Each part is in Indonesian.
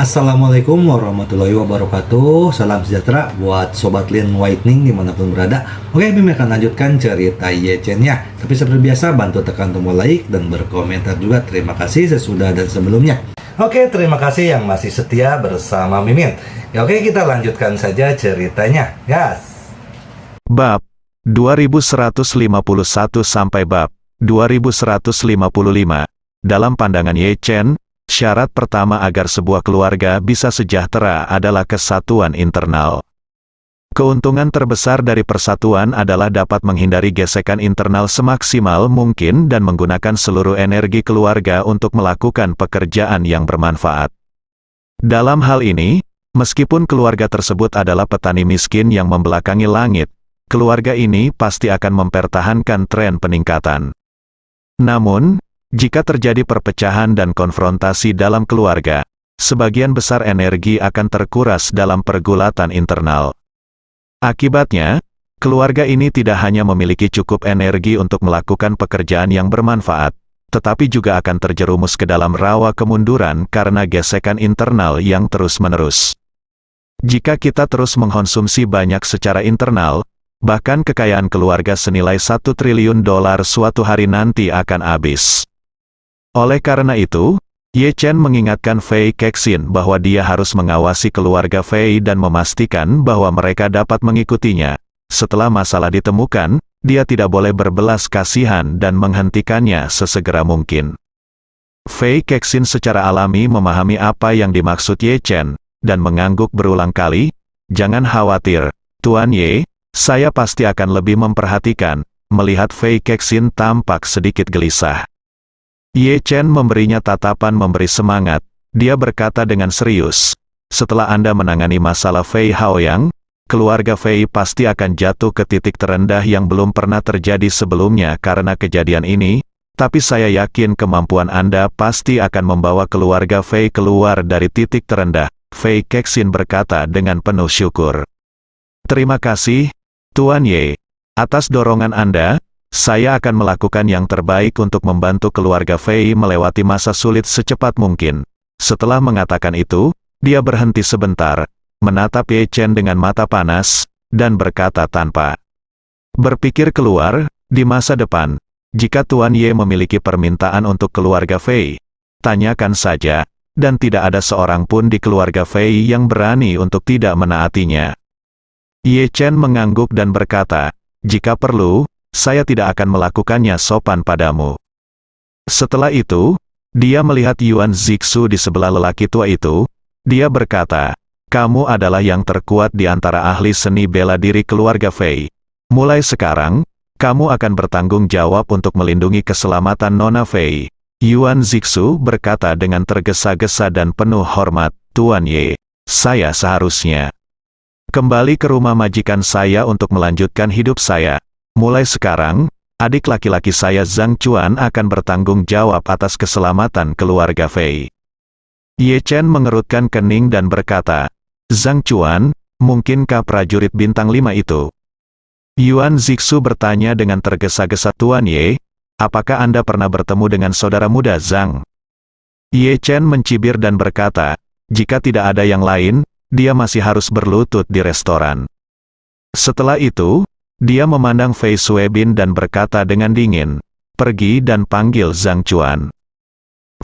Assalamualaikum warahmatullahi wabarakatuh. Salam sejahtera buat Sobat Lin Whitening dimanapun berada. Oke, Bim akan lanjutkan cerita Yechen-nya. Tapi seperti biasa, bantu tekan tombol like dan berkomentar juga. Terima kasih sesudah dan sebelumnya. Oke, terima kasih yang masih setia bersama Mimin. Ya, oke, kita lanjutkan saja ceritanya. Gas. Bab 2151 sampai bab 2155. Dalam pandangan Yechen, syarat pertama agar sebuah keluarga bisa sejahtera adalah kesatuan internal. Keuntungan terbesar dari persatuan adalah dapat menghindari gesekan internal semaksimal mungkin dan menggunakan seluruh energi keluarga untuk melakukan pekerjaan yang bermanfaat. Dalam hal ini, meskipun keluarga tersebut adalah petani miskin yang membelakangi langit, keluarga ini pasti akan mempertahankan tren peningkatan. Namun, jika terjadi perpecahan dan konfrontasi dalam keluarga, sebagian besar energi akan terkuras dalam pergulatan internal. Akibatnya, keluarga ini tidak hanya memiliki cukup energi untuk melakukan pekerjaan yang bermanfaat, tetapi juga akan terjerumus ke dalam rawa kemunduran karena gesekan internal yang terus-menerus. Jika kita terus mengkonsumsi banyak secara internal, bahkan kekayaan keluarga senilai $1 triliun suatu hari nanti akan habis. Oleh karena itu, Yechen mengingatkan Fei Kexin bahwa dia harus mengawasi keluarga Fei dan memastikan bahwa mereka dapat mengikutinya. Setelah masalah ditemukan, dia tidak boleh berbelas kasihan dan menghentikannya sesegera mungkin. Fei Kexin secara alami memahami apa yang dimaksud Yechen, dan mengangguk berulang kali, "Jangan khawatir, Tuan Ye, saya pasti akan lebih memperhatikan." Melihat Fei Kexin tampak sedikit gelisah, Yechen memberinya tatapan memberi semangat. Dia berkata dengan serius, "Setelah Anda menangani masalah Fei Haoyang, keluarga Fei pasti akan jatuh ke titik terendah yang belum pernah terjadi sebelumnya karena kejadian ini, tapi saya yakin kemampuan Anda pasti akan membawa keluarga Fei keluar dari titik terendah." Fei Kexin berkata dengan penuh syukur. "Terima kasih, Tuan Ye. Atas dorongan Anda, saya akan melakukan yang terbaik untuk membantu keluarga Fei melewati masa sulit secepat mungkin." Setelah mengatakan itu, dia berhenti sebentar, menatap Yechen dengan mata panas, dan berkata tanpa berpikir keluar, "Di masa depan, jika Tuan Ye memiliki permintaan untuk keluarga Fei, tanyakan saja, dan tidak ada seorang pun di keluarga Fei yang berani untuk tidak menaatinya." Yechen mengangguk dan berkata, "Jika perlu, saya tidak akan melakukannya sopan padamu." Setelah itu, dia melihat Yuan Zixu di sebelah lelaki tua itu. Dia berkata, "Kamu adalah yang terkuat di antara ahli seni bela diri keluarga Fei. Mulai sekarang, kamu akan bertanggung jawab untuk melindungi keselamatan Nona Fei." Yuan Zixu berkata dengan tergesa-gesa dan penuh hormat, "Tuan Ye, saya seharusnya kembali ke rumah majikan saya untuk melanjutkan hidup saya. Mulai sekarang, adik laki-laki saya Zhang Chuan akan bertanggung jawab atas keselamatan keluarga Fei." Yechen mengerutkan kening dan berkata, "Zhang Chuan, mungkinkah prajurit bintang 5 itu?" Yuan Zixu bertanya dengan tergesa-gesa, "Tuan Ye, apakah Anda pernah bertemu dengan saudara muda Zhang?" Yechen mencibir dan berkata, "Jika tidak ada yang lain, dia masih harus berlutut di restoran." Setelah itu, dia memandang Fei Suebin dan berkata dengan dingin, "Pergi dan panggil Zhang Chuan."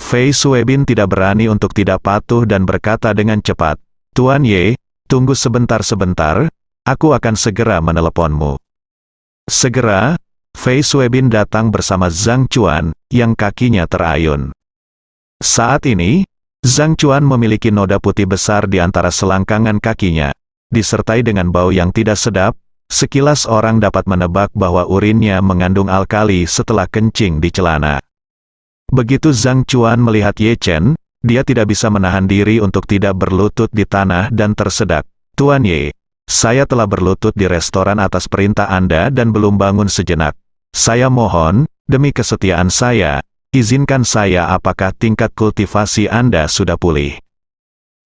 Fei Suebin tidak berani untuk tidak patuh dan berkata dengan cepat, "Tuan Ye, tunggu sebentar-sebentar, aku akan segera meneleponmu." Segera, Fei Suebin datang bersama Zhang Chuan, yang kakinya terayun. Saat ini, Zhang Chuan memiliki noda putih besar di antara selangkangan kakinya, disertai dengan bau yang tidak sedap. Sekilas orang dapat menebak bahwa urinnya mengandung alkali setelah kencing di celana. Begitu Zhang Chuan melihat Yechen, dia tidak bisa menahan diri untuk tidak berlutut di tanah dan tersedak, "Tuan Ye, saya telah berlutut di restoran atas perintah Anda dan belum bangun sejenak. Saya mohon, demi kesetiaan saya, izinkan saya apakah tingkat kultivasi Anda sudah pulih?"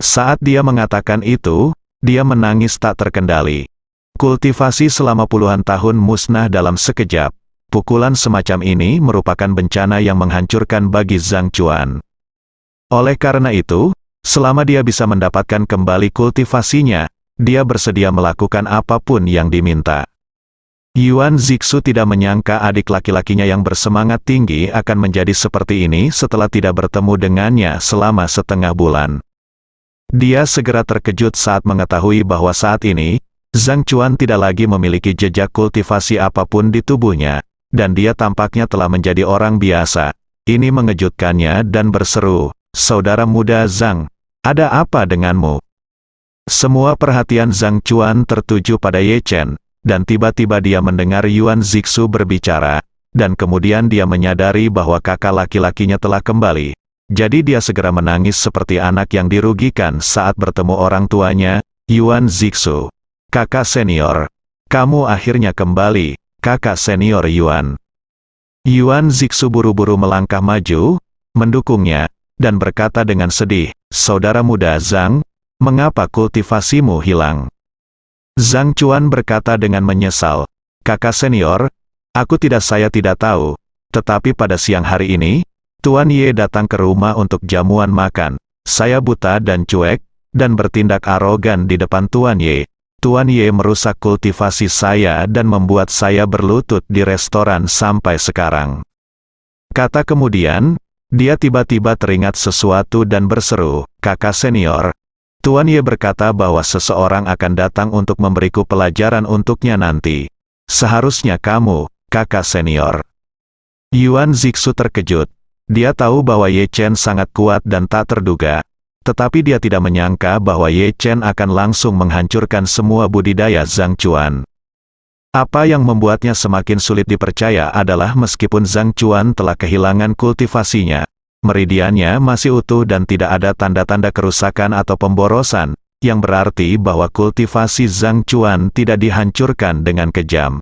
Saat dia mengatakan itu, dia menangis tak terkendali. Kultivasi selama puluhan tahun musnah dalam sekejap. Pukulan semacam ini merupakan bencana yang menghancurkan bagi Zhang Chuan. Oleh karena itu, Selama dia bisa mendapatkan kembali kultivasinya, dia bersedia melakukan apapun yang diminta. Yuan Zixu tidak menyangka adik laki-lakinya yang bersemangat tinggi akan menjadi seperti ini setelah tidak bertemu dengannya selama setengah bulan. Dia segera terkejut saat mengetahui bahwa saat ini, Zhang Chuan tidak lagi memiliki jejak kultivasi apapun di tubuhnya, dan dia tampaknya telah menjadi orang biasa. Ini mengejutkannya dan berseru, "Saudara muda Zhang, ada apa denganmu?" Semua perhatian Zhang Chuan tertuju pada Ye Chen, dan tiba-tiba dia mendengar Yuan Zixu berbicara, dan kemudian dia menyadari bahwa kakak laki-lakinya telah kembali. Jadi dia segera menangis seperti anak yang dirugikan saat bertemu orang tuanya, Yuan Zixu. "Kakak senior, kamu akhirnya kembali, kakak senior Yuan." Yuan Zixu buru-buru melangkah maju, mendukungnya, dan berkata dengan sedih, "Saudara muda Zhang, mengapa kultivasimu hilang?" Zhang Chuan berkata dengan menyesal, "Kakak senior, saya tidak tahu, tetapi pada siang hari ini, Tuan Ye datang ke rumah untuk jamuan makan. Saya buta dan cuek, dan bertindak arogan di depan Tuan Ye. Tuan Ye merusak kultivasi saya dan membuat saya berlutut di restoran sampai sekarang." Kata kemudian, dia tiba-tiba teringat sesuatu dan berseru, "Kakak senior, Tuan Ye berkata bahwa seseorang akan datang untuk memberiku pelajaran untuknya nanti. Seharusnya kamu, kakak senior." Yuan Zixu terkejut. Dia tahu bahwa Ye Chen sangat kuat dan tak terduga. Tetapi dia tidak menyangka bahwa Ye Chen akan langsung menghancurkan semua budidaya Zhang Chuan. Apa yang membuatnya semakin sulit dipercaya adalah meskipun Zhang Chuan telah kehilangan kultivasinya, meridiannya masih utuh dan tidak ada tanda-tanda kerusakan atau pemborosan, yang berarti bahwa kultivasi Zhang Chuan tidak dihancurkan dengan kejam.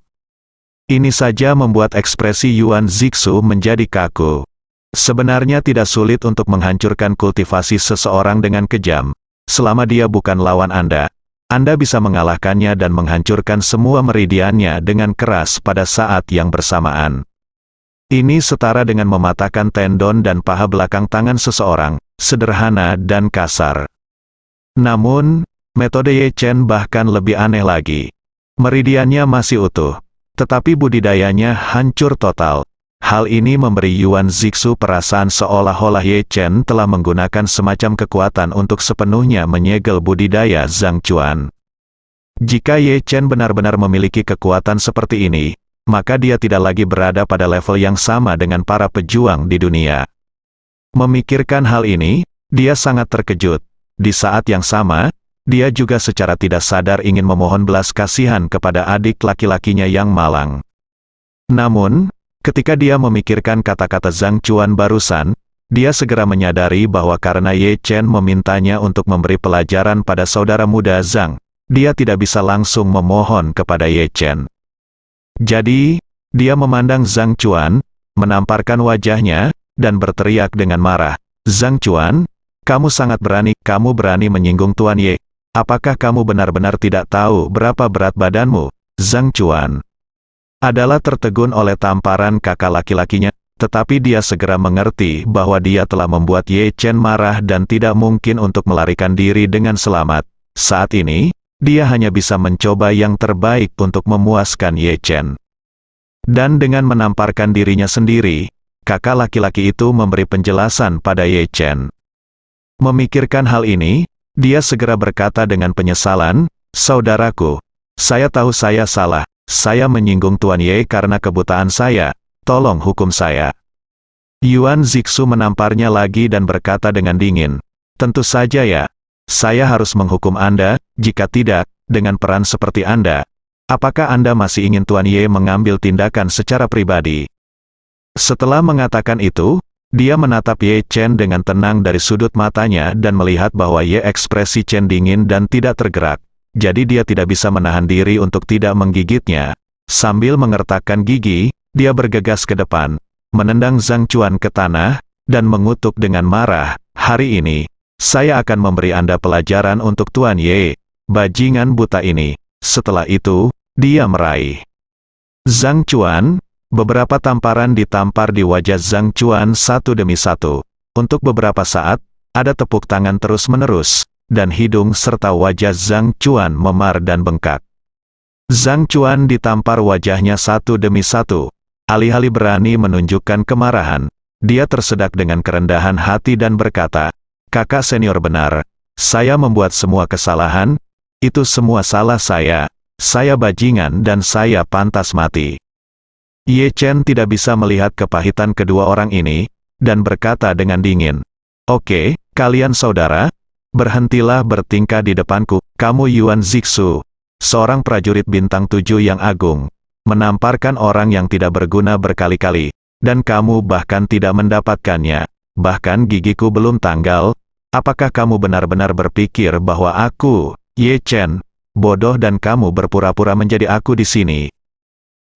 Ini saja membuat ekspresi Yuan Zixu menjadi kaku. Sebenarnya tidak sulit untuk menghancurkan kultivasi seseorang dengan kejam. Selama dia bukan lawan Anda bisa mengalahkannya dan menghancurkan semua meridiannya dengan keras pada saat yang bersamaan. Ini setara dengan mematahkan tendon dan paha belakang tangan seseorang, sederhana dan kasar. Namun, metode Ye Chen bahkan lebih aneh lagi. Meridiannya masih utuh, tetapi budidayanya hancur total. Hal ini memberi Yuan Zixu perasaan seolah-olah Ye Chen telah menggunakan semacam kekuatan untuk sepenuhnya menyegel budidaya Zhang Chuan. Jika Ye Chen benar-benar memiliki kekuatan seperti ini, maka dia tidak lagi berada pada level yang sama dengan para pejuang di dunia. Memikirkan hal ini, dia sangat terkejut. Di saat yang sama, dia juga secara tidak sadar ingin memohon belas kasihan kepada adik laki-lakinya yang malang. Namun, ketika dia memikirkan kata-kata Zhang Chuan barusan, dia segera menyadari bahwa karena Ye Chen memintanya untuk memberi pelajaran pada saudara muda Zhang, dia tidak bisa langsung memohon kepada Ye Chen. Jadi, dia memandang Zhang Chuan, menamparkan wajahnya, dan berteriak dengan marah, "Zhang Chuan, kamu sangat berani, kamu berani menyinggung Tuan Ye. Apakah kamu benar-benar tidak tahu berapa berat badanmu?" Zhang Chuan adalah tertegun oleh tamparan kakak laki-lakinya, tetapi dia segera mengerti bahwa dia telah membuat Ye Chen marah dan tidak mungkin untuk melarikan diri dengan selamat. Saat ini, dia hanya bisa mencoba yang terbaik untuk memuaskan Ye Chen. Dan dengan menamparkan dirinya sendiri, kakak laki-laki itu memberi penjelasan pada Ye Chen. Memikirkan hal ini, dia segera berkata dengan penyesalan, "Saudaraku, saya tahu saya salah. Saya menyinggung Tuan Ye karena kebutaan saya, tolong hukum saya." Yuan Zixu menamparnya lagi dan berkata dengan dingin, "Tentu saja ya, saya harus menghukum Anda, jika tidak, dengan peran seperti Anda. Apakah Anda masih ingin Tuan Ye mengambil tindakan secara pribadi?" Setelah mengatakan itu, dia menatap Ye Chen dengan tenang dari sudut matanya dan melihat bahwa Ye ekspresi Chen dingin dan tidak tergerak. Jadi dia tidak bisa menahan diri untuk tidak menggigitnya. Sambil mengertakkan gigi, dia bergegas ke depan, menendang Zhang Chuan ke tanah, dan mengutuk dengan marah, "Hari ini, saya akan memberi Anda pelajaran untuk Tuan Ye, bajingan buta ini." Setelah itu, dia meraih Zhang Chuan. Beberapa tamparan ditampar di wajah Zhang Chuan satu demi satu. Untuk beberapa saat, ada tepuk tangan terus-menerus, dan hidung serta wajah Zhang Chuan memar dan bengkak. Zhang Chuan ditampar wajahnya satu demi satu, alih-alih berani menunjukkan kemarahan. Dia tersedak dengan kerendahan hati dan berkata, "Kakak senior benar, saya membuat semua kesalahan, itu semua salah saya bajingan dan saya pantas mati." Ye Chen tidak bisa melihat kepahitan kedua orang ini, dan berkata dengan dingin, "Oke, kalian saudara, berhentilah bertingkah di depanku, kamu Yuan Zixu, seorang prajurit bintang 7 yang agung, menamparkan orang yang tidak berguna berkali-kali, dan kamu bahkan tidak mendapatkannya, bahkan gigiku belum tanggal, apakah kamu benar-benar berpikir bahwa aku, Ye Chen, bodoh dan kamu berpura-pura menjadi aku di sini?"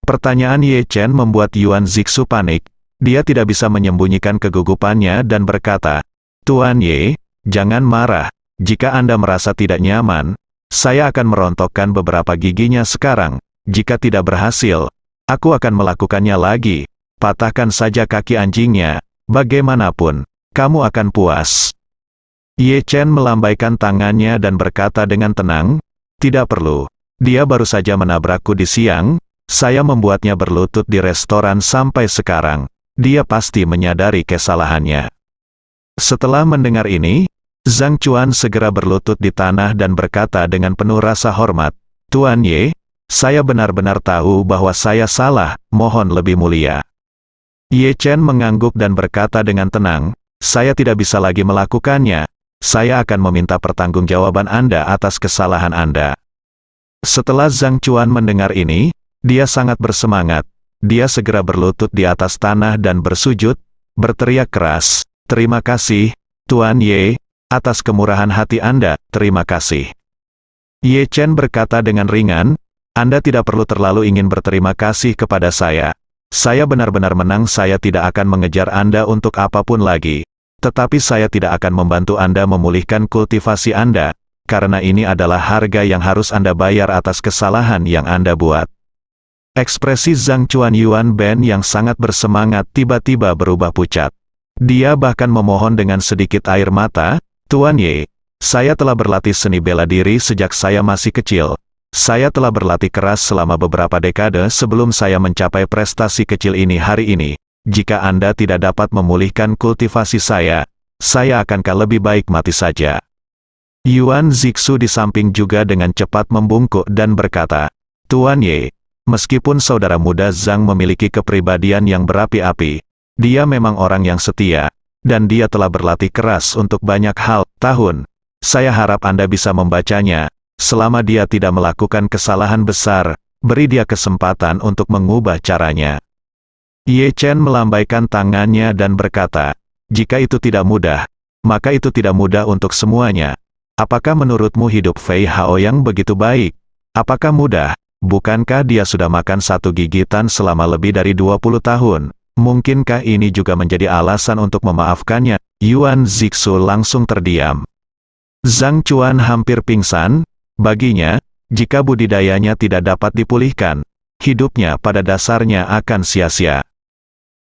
Pertanyaan Ye Chen membuat Yuan Zixu panik, dia tidak bisa menyembunyikan kegugupannya dan berkata, "Tuan Ye, jangan marah, jika Anda merasa tidak nyaman, saya akan merontokkan beberapa giginya sekarang, jika tidak berhasil, aku akan melakukannya lagi, patahkan saja kaki anjingnya, bagaimanapun, kamu akan puas." Ye Chen melambaikan tangannya dan berkata dengan tenang, "Tidak perlu, dia baru saja menabrakku di siang, saya membuatnya berlutut di restoran sampai sekarang, dia pasti menyadari kesalahannya." Setelah mendengar ini, Zhang Chuan segera berlutut di tanah dan berkata dengan penuh rasa hormat, "Tuan Ye, saya benar-benar tahu bahwa saya salah, mohon lebih mulia." Ye Chen mengangguk dan berkata dengan tenang, "Saya tidak bisa lagi melakukannya, saya akan meminta pertanggungjawaban Anda atas kesalahan Anda." Setelah Zhang Chuan mendengar ini, dia sangat bersemangat, dia segera berlutut di atas tanah dan bersujud, berteriak keras, "Terima kasih, Tuan Ye, atas kemurahan hati Anda, terima kasih." Ye Chen berkata dengan ringan, "Anda tidak perlu terlalu ingin berterima kasih kepada saya. Saya benar-benar menang, saya tidak akan mengejar Anda untuk apapun lagi. Tetapi saya tidak akan membantu Anda memulihkan kultivasi Anda, karena ini adalah harga yang harus Anda bayar atas kesalahan yang Anda buat." Ekspresi Zhang Chuan Yuan Ben yang sangat bersemangat tiba-tiba berubah pucat. Dia bahkan memohon dengan sedikit air mata, "Tuan Ye, saya telah berlatih seni bela diri sejak saya masih kecil. Saya telah berlatih keras selama beberapa dekade sebelum saya mencapai prestasi kecil ini hari ini. Jika Anda tidak dapat memulihkan kultivasi saya akankah lebih baik mati saja." Yuan Zixu di samping juga dengan cepat membungkuk dan berkata, "Tuan Ye, meskipun saudara muda Zhang memiliki kepribadian yang berapi-api, dia memang orang yang setia, dan dia telah berlatih keras untuk banyak hal, tahun. Saya harap Anda bisa membacanya, selama dia tidak melakukan kesalahan besar, beri dia kesempatan untuk mengubah caranya." Ye Chen melambaikan tangannya dan berkata, "Jika itu tidak mudah, maka itu tidak mudah untuk semuanya. Apakah menurutmu hidup Fei Hao yang begitu baik? Apakah mudah? Bukankah dia sudah makan satu gigitan selama lebih dari 20 tahun? Mungkinkah ini juga menjadi alasan untuk memaafkannya?" Yuan Zixu langsung terdiam. Zhang Chuan hampir pingsan, baginya, jika budidayanya tidak dapat dipulihkan, hidupnya pada dasarnya akan sia-sia.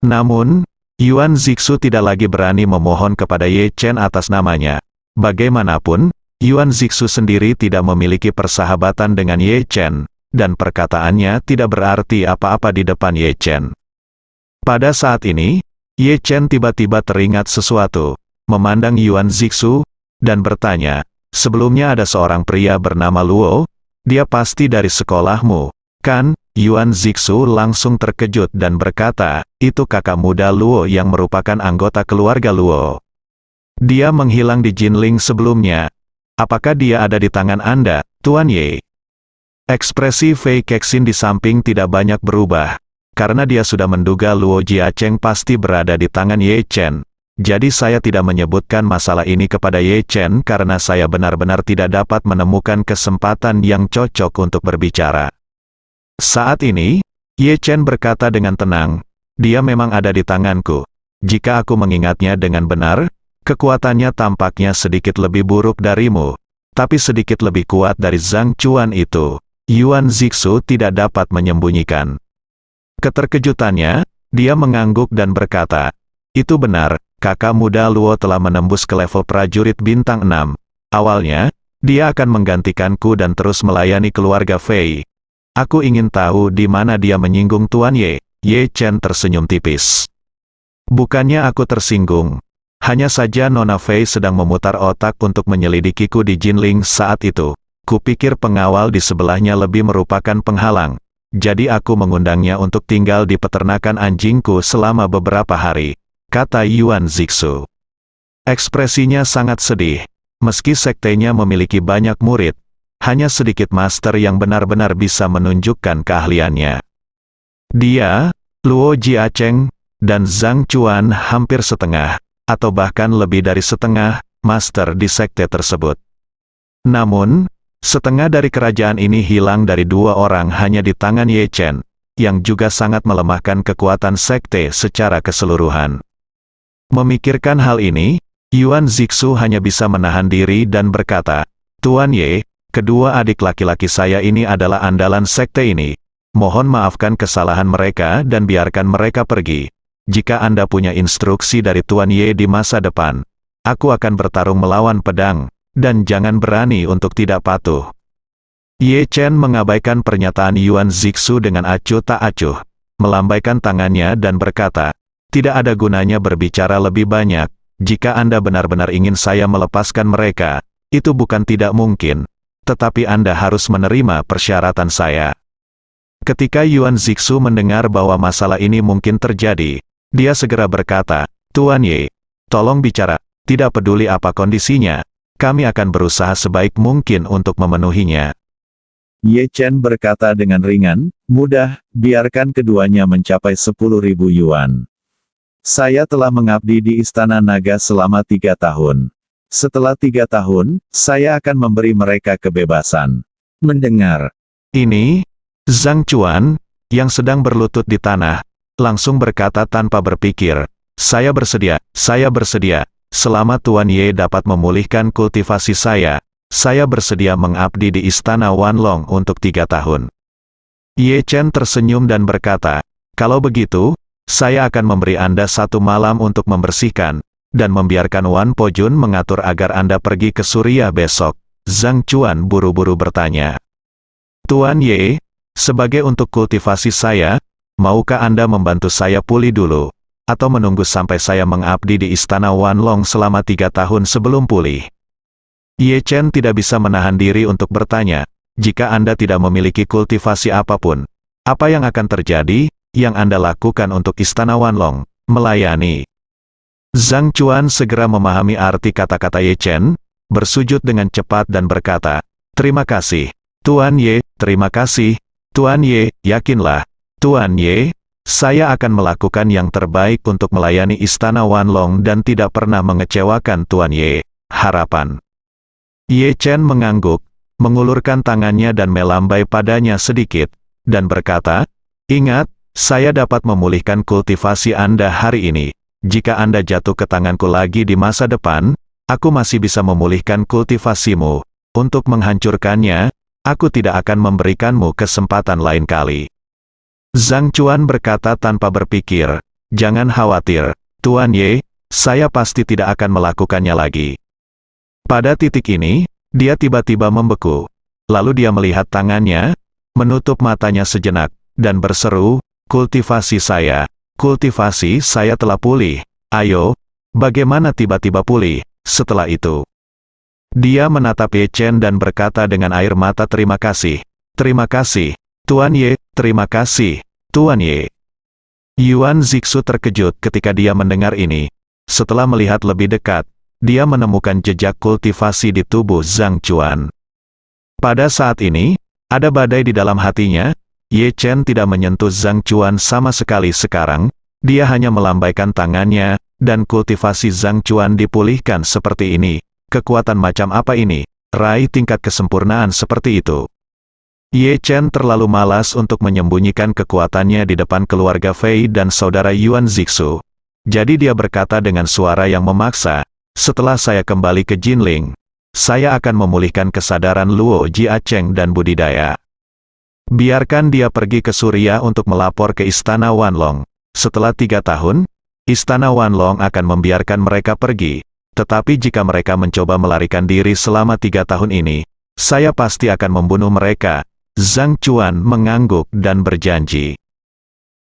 Namun, Yuan Zixu tidak lagi berani memohon kepada Ye Chen atas namanya. Bagaimanapun, Yuan Zixu sendiri tidak memiliki persahabatan dengan Ye Chen, dan perkataannya tidak berarti apa-apa di depan Ye Chen. Pada saat ini, Ye Chen tiba-tiba teringat sesuatu, memandang Yuan Zixu, dan bertanya, "Sebelumnya ada seorang pria bernama Luo, dia pasti dari sekolahmu, kan?" Yuan Zixu langsung terkejut dan berkata, "Itu kakak muda Luo yang merupakan anggota keluarga Luo. Dia menghilang di Jinling sebelumnya. Apakah dia ada di tangan Anda, Tuan Ye?" Ekspresi Fei Kexin di samping tidak banyak berubah, karena dia sudah menduga Luo Jiacheng pasti berada di tangan Ye Chen. Jadi saya tidak menyebutkan masalah ini kepada Ye Chen karena saya benar-benar tidak dapat menemukan kesempatan yang cocok untuk berbicara. Saat ini, Ye Chen berkata dengan tenang, "Dia memang ada di tanganku. Jika aku mengingatnya dengan benar, kekuatannya tampaknya sedikit lebih buruk darimu, tapi sedikit lebih kuat dari Zhang Chuan itu." Yuan Zixu tidak dapat menyembunyikan keterkejutannya. Dia mengangguk dan berkata, "Itu benar, kakak muda Luo telah menembus ke level prajurit bintang 6. Awalnya, dia akan menggantikanku dan terus melayani keluarga Fei. Aku ingin tahu di mana dia menyinggung Tuan Ye. Ye Chen tersenyum tipis. Bukannya aku tersinggung. Hanya saja Nona Fei sedang memutar otak untuk menyelidikiku di Jinling saat itu. Kupikir pengawal di sebelahnya lebih merupakan penghalang. Jadi aku mengundangnya untuk tinggal di peternakan anjingku selama beberapa hari, kata Yuan Zixu. Ekspresinya sangat sedih. Meski sektenya memiliki banyak murid, hanya sedikit master yang benar-benar bisa menunjukkan keahliannya. Dia, Luo Jiacheng, dan Zhang Chuan hampir setengah, atau bahkan lebih dari setengah, master di sekte tersebut. Namun, setengah dari kerajaan ini hilang dari 2 orang hanya di tangan Ye Chen, yang juga sangat melemahkan kekuatan sekte secara keseluruhan. Memikirkan hal ini, Yuan Zixu hanya bisa menahan diri dan berkata, Tuan Ye, kedua adik laki-laki saya ini adalah andalan sekte ini. Mohon maafkan kesalahan mereka dan biarkan mereka pergi. Jika Anda punya instruksi dari Tuan Ye di masa depan, aku akan bertarung melawan pedang, dan jangan berani untuk tidak patuh. Ye Chen mengabaikan pernyataan Yuan Zixu dengan acuh tak acuh, melambaikan tangannya dan berkata, tidak ada gunanya berbicara lebih banyak, jika Anda benar-benar ingin saya melepaskan mereka, itu bukan tidak mungkin, tetapi Anda harus menerima persyaratan saya. Ketika Yuan Zixu mendengar bahwa masalah ini mungkin terjadi, dia segera berkata, Tuan Ye, tolong bicara, tidak peduli apa kondisinya, kami akan berusaha sebaik mungkin untuk memenuhinya. Ye Chen berkata dengan ringan, mudah, biarkan keduanya mencapai 10.000 yuan. Saya telah mengabdi di Istana Naga selama 3 tahun. Setelah 3 tahun, saya akan memberi mereka kebebasan. Mendengar ini, Zhang Chuan, yang sedang berlutut di tanah, langsung berkata tanpa berpikir, saya bersedia, selama Tuan Ye dapat memulihkan kultivasi saya bersedia mengabdi di Istana Wanlong untuk 3 tahun. Ye Chen tersenyum dan berkata, kalau begitu, saya akan memberi Anda 1 malam untuk membersihkan, dan membiarkan Wan Pojun mengatur agar Anda pergi ke Suriah besok. Zhang Chuan buru-buru bertanya. Tuan Ye, sebagai untuk kultivasi saya, maukah Anda membantu saya pulih dulu, atau menunggu sampai saya mengabdi di Istana Wanlong selama 3 tahun sebelum pulih? Ye Chen tidak bisa menahan diri untuk bertanya, jika Anda tidak memiliki kultivasi apapun, apa yang akan terjadi, yang Anda lakukan untuk Istana Wanlong? Melayani. Zhang Chuan segera memahami arti kata-kata Ye Chen, bersujud dengan cepat dan berkata, terima kasih, Tuan Ye, terima kasih, Tuan Ye, yakinlah, Tuan Ye, saya akan melakukan yang terbaik untuk melayani Istana Wanlong dan tidak pernah mengecewakan Tuan Ye. Harapan. Ye Chen mengangguk, mengulurkan tangannya dan melambai padanya sedikit, dan berkata, ingat, saya dapat memulihkan kultivasi Anda hari ini. Jika Anda jatuh ke tanganku lagi di masa depan, aku masih bisa memulihkan kultivasimu. Untuk menghancurkannya, aku tidak akan memberikanmu kesempatan lain kali. Zhang Chuan berkata tanpa berpikir, jangan khawatir, Tuan Ye, saya pasti tidak akan melakukannya lagi. Pada titik ini, dia tiba-tiba membeku. Lalu dia melihat tangannya, menutup matanya sejenak, dan berseru, kultivasi saya telah pulih. Ayo, bagaimana tiba-tiba pulih? Setelah itu, dia menatap Ye Chen dan berkata dengan air mata terima kasih, Tuan Ye, terima kasih, Tuan Ye. Yuan Zixu terkejut ketika dia mendengar ini. Setelah melihat lebih dekat, dia menemukan jejak kultivasi di tubuh Zhang Chuan. Pada saat ini, ada badai di dalam hatinya. Ye Chen tidak menyentuh Zhang Chuan sama sekali sekarang, dia hanya melambaikan tangannya, dan kultivasi Zhang Chuan dipulihkan seperti ini. Kekuatan macam apa ini? Raih tingkat kesempurnaan seperti itu. Ye Chen terlalu malas untuk menyembunyikan kekuatannya di depan keluarga Fei dan saudara Yuan Zixu. Jadi dia berkata dengan suara yang memaksa, setelah saya kembali ke Jinling, saya akan memulihkan kesadaran Luo Jiacheng dan budidaya. Biarkan dia pergi ke Suriah untuk melapor ke Istana Wanlong. Setelah 3 tahun, Istana Wanlong akan membiarkan mereka pergi. Tetapi jika mereka mencoba melarikan diri selama 3 tahun ini, saya pasti akan membunuh mereka. Zhang Chuan mengangguk dan berjanji.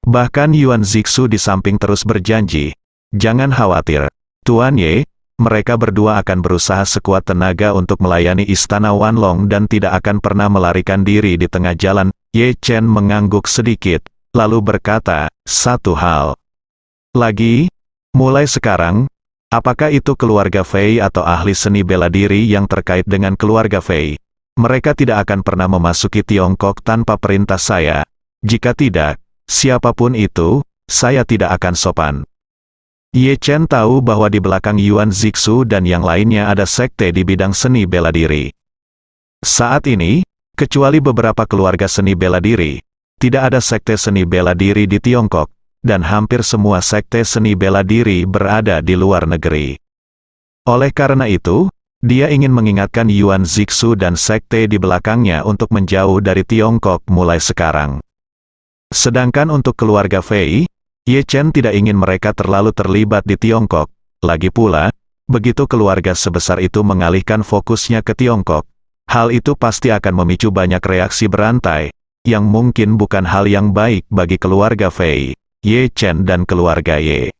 Bahkan Yuan Zixu di samping terus berjanji, "Jangan khawatir, Tuan Ye, mereka berdua akan berusaha sekuat tenaga untuk melayani Istana Wanlong dan tidak akan pernah melarikan diri di tengah jalan." Ye Chen mengangguk sedikit, lalu berkata, "Satu hal lagi, mulai sekarang, apakah itu keluarga Fei atau ahli seni bela diri yang terkait dengan keluarga Fei, mereka tidak akan pernah memasuki Tiongkok tanpa perintah saya. Jika tidak, siapapun itu, saya tidak akan sopan." Ye Chen tahu bahwa di belakang Yuan Zixu dan yang lainnya ada sekte di bidang seni bela diri. Saat ini, kecuali beberapa keluarga seni bela diri, tidak ada sekte seni bela diri di Tiongkok, dan hampir semua sekte seni bela diri berada di luar negeri. Oleh karena itu, dia ingin mengingatkan Yuan Zixu dan sekte di belakangnya untuk menjauh dari Tiongkok mulai sekarang. Sedangkan untuk keluarga Fei, Ye Chen tidak ingin mereka terlalu terlibat di Tiongkok. Lagi pula, begitu keluarga sebesar itu mengalihkan fokusnya ke Tiongkok, hal itu pasti akan memicu banyak reaksi berantai, yang mungkin bukan hal yang baik bagi keluarga Fei, Ye Chen dan keluarga Ye.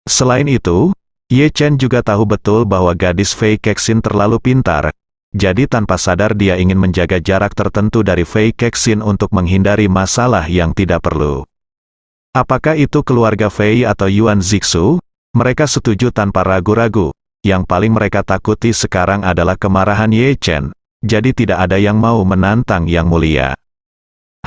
Selain itu, Ye Chen juga tahu betul bahwa gadis Fei Kexin terlalu pintar, jadi tanpa sadar dia ingin menjaga jarak tertentu dari Fei Kexin untuk menghindari masalah yang tidak perlu. Apakah itu keluarga Fei atau Yuan Zixu? Mereka setuju tanpa ragu-ragu. Yang paling mereka takuti sekarang adalah kemarahan Ye Chen, jadi tidak ada yang mau menantang Yang Mulia.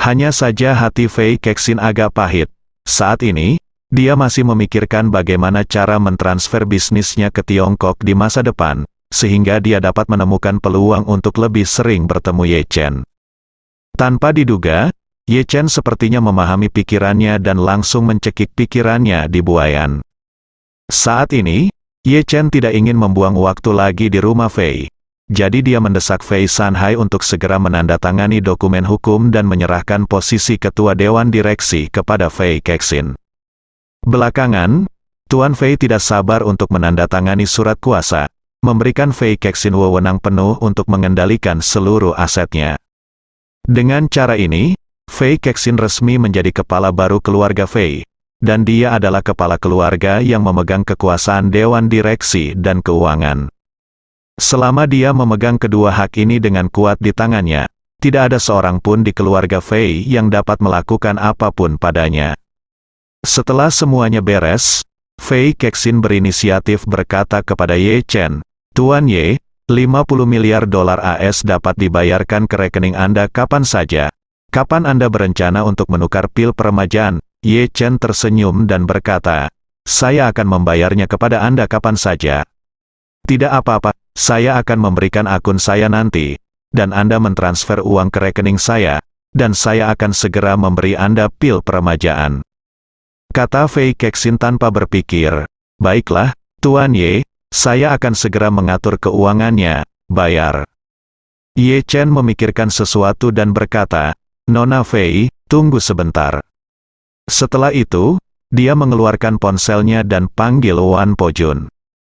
Hanya saja hati Fei Kexin agak pahit. Saat ini, dia masih memikirkan bagaimana cara mentransfer bisnisnya ke Tiongkok di masa depan, sehingga dia dapat menemukan peluang untuk lebih sering bertemu Ye Chen. Tanpa diduga, Ye Chen sepertinya memahami pikirannya dan langsung mencekik pikirannya di buayan. Saat ini, Ye Chen tidak ingin membuang waktu lagi di rumah Fei. Jadi dia mendesak Fei Sanhai untuk segera menandatangani dokumen hukum dan menyerahkan posisi ketua dewan direksi kepada Fei Kexin. Belakangan, Tuan Fei tidak sabar untuk menandatangani surat kuasa, memberikan Fei Kexin wewenang penuh untuk mengendalikan seluruh asetnya. Dengan cara ini, Fei Kexin resmi menjadi kepala baru keluarga Fei, dan dia adalah kepala keluarga yang memegang kekuasaan dewan direksi dan keuangan. Selama dia memegang kedua hak ini dengan kuat di tangannya, tidak ada seorang pun di keluarga Fei yang dapat melakukan apapun padanya. Setelah semuanya beres, Fei Kexin berinisiatif berkata kepada Ye Chen, "Tuan Ye, 50 miliar dolar AS dapat dibayarkan ke rekening Anda kapan saja. Kapan Anda berencana untuk menukar pil peremajaan?" Ye Chen tersenyum dan berkata, "Saya akan membayarnya kepada Anda kapan saja. Tidak apa-apa, saya akan memberikan akun saya nanti, dan Anda mentransfer uang ke rekening saya, dan saya akan segera memberi Anda pil peremajaan." Kata Fei Kexin tanpa berpikir, "Baiklah, Tuan Ye, saya akan segera mengatur keuangannya, bayar." Ye Chen memikirkan sesuatu dan berkata, "Nona Fei, tunggu sebentar." Setelah itu, dia mengeluarkan ponselnya dan panggil Wan Pojun.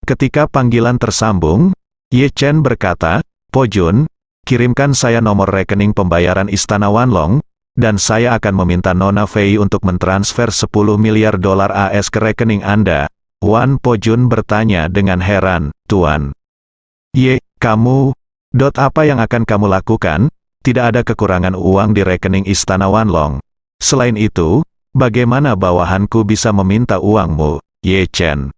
Ketika panggilan tersambung, Ye Chen berkata, "Pojun, kirimkan saya nomor rekening pembayaran Istana Wanlong, dan saya akan meminta Nona Fei untuk mentransfer 10 miliar dolar AS ke rekening Anda." Wan Pojun bertanya dengan heran, "Tuan Ye, kamu, apa yang akan kamu lakukan? Tidak ada kekurangan uang di rekening Istana Wanlong. Selain itu, bagaimana bawahanku bisa meminta uangmu?" Ye Chen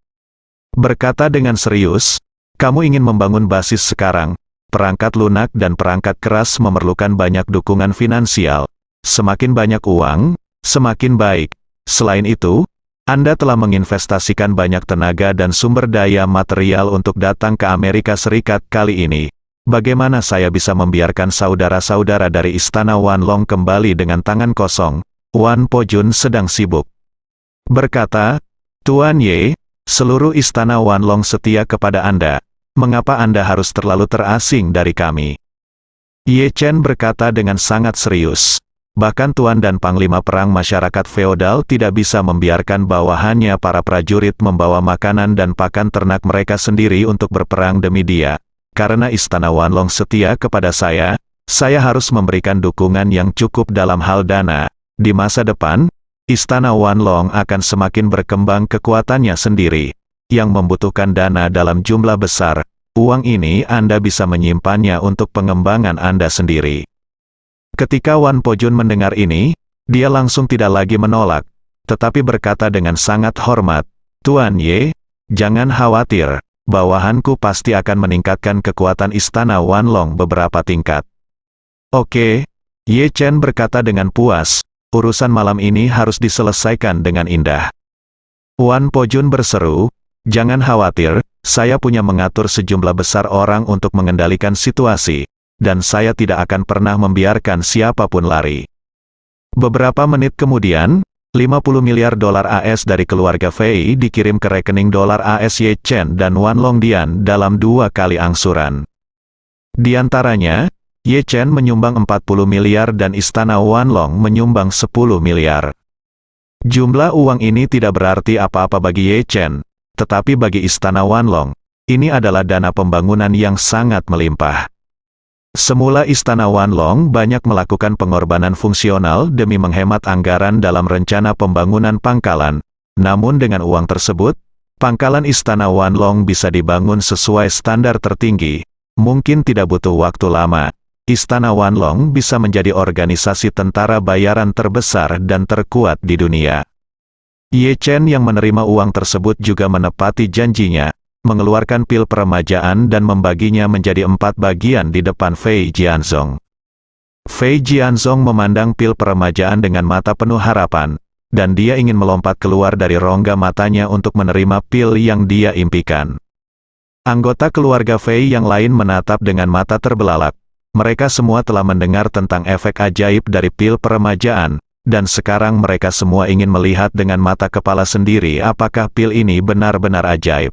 berkata dengan serius, "Kamu ingin membangun basis sekarang. Perangkat lunak dan perangkat keras memerlukan banyak dukungan finansial. Semakin banyak uang, semakin baik. Selain itu, Anda telah menginvestasikan banyak tenaga dan sumber daya material untuk datang ke Amerika Serikat kali ini. Bagaimana saya bisa membiarkan saudara-saudara dari Istana Wanlong kembali dengan tangan kosong?" Wan Pojun sedang sibuk berkata, "Tuan Ye, seluruh Istana Wanlong setia kepada Anda. Mengapa Anda harus terlalu terasing dari kami?" Ye Chen berkata dengan sangat serius, Bahkan tuan dan panglima perang masyarakat feodal tidak bisa membiarkan bawahannya para prajurit membawa makanan dan pakan ternak mereka sendiri untuk berperang demi dia. Karena Istana Wanlong setia kepada saya harus memberikan dukungan yang cukup dalam hal dana. Di masa depan, Istana Wanlong akan semakin berkembang kekuatannya sendiri, yang membutuhkan dana dalam jumlah besar. Uang ini Anda bisa menyimpannya untuk pengembangan Anda sendiri. Ketika Wan Pojun mendengar ini, dia langsung tidak lagi menolak, tetapi berkata dengan sangat hormat, "Tuan Ye, jangan khawatir, bawahanku pasti akan meningkatkan kekuatan Istana Wanlong beberapa tingkat." "Oke," Ye Chen berkata dengan puas, "urusan malam ini harus diselesaikan dengan indah." Wan Pojun berseru, "Jangan khawatir, saya punya mengatur sejumlah besar orang untuk mengendalikan situasi. Dan saya tidak akan pernah membiarkan siapapun lari." Beberapa menit kemudian, 50 miliar dolar AS dari keluarga Fei dikirim ke rekening dolar AS Ye Chen dan Wan Longdian dalam 2 kali angsuran. Di antaranya, Ye Chen menyumbang 40 miliar dan Istana Wanlong menyumbang 10 miliar. Jumlah uang ini tidak berarti apa-apa bagi Ye Chen, tetapi bagi Istana Wanlong, ini adalah dana pembangunan yang sangat melimpah. Semula Istana Wanlong banyak melakukan pengorbanan fungsional demi menghemat anggaran dalam rencana pembangunan pangkalan. Namun dengan uang tersebut, pangkalan Istana Wanlong bisa dibangun sesuai standar tertinggi. Mungkin tidak butuh waktu lama. Istana Wanlong bisa menjadi organisasi tentara bayaran terbesar dan terkuat di dunia. Ye Chen yang menerima uang tersebut juga menepati janjinya, mengeluarkan pil peremajaan dan membaginya menjadi 4 bagian di depan Fei Jianzong. Fei Jianzong memandang pil peremajaan dengan mata penuh harapan, dan dia ingin melompat keluar dari rongga matanya untuk menerima pil yang dia impikan. Anggota keluarga Fei yang lain menatap dengan mata terbelalak. Mereka semua telah mendengar tentang efek ajaib dari pil peremajaan, dan sekarang mereka semua ingin melihat dengan mata kepala sendiri apakah pil ini benar-benar ajaib.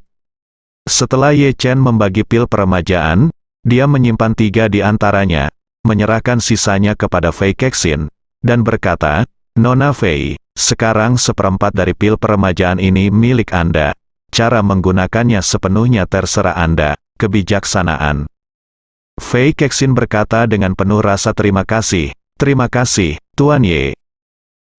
Setelah Ye Chen membagi pil peremajaan, dia menyimpan 3 di antaranya, menyerahkan sisanya kepada Fei Kexin, dan berkata, "Nona Fei, sekarang 1/4 dari pil peremajaan ini milik Anda. Cara menggunakannya sepenuhnya terserah Anda." Kebijaksanaan. Fei Kexin berkata dengan penuh rasa terima kasih, "Terima kasih, Tuan Ye."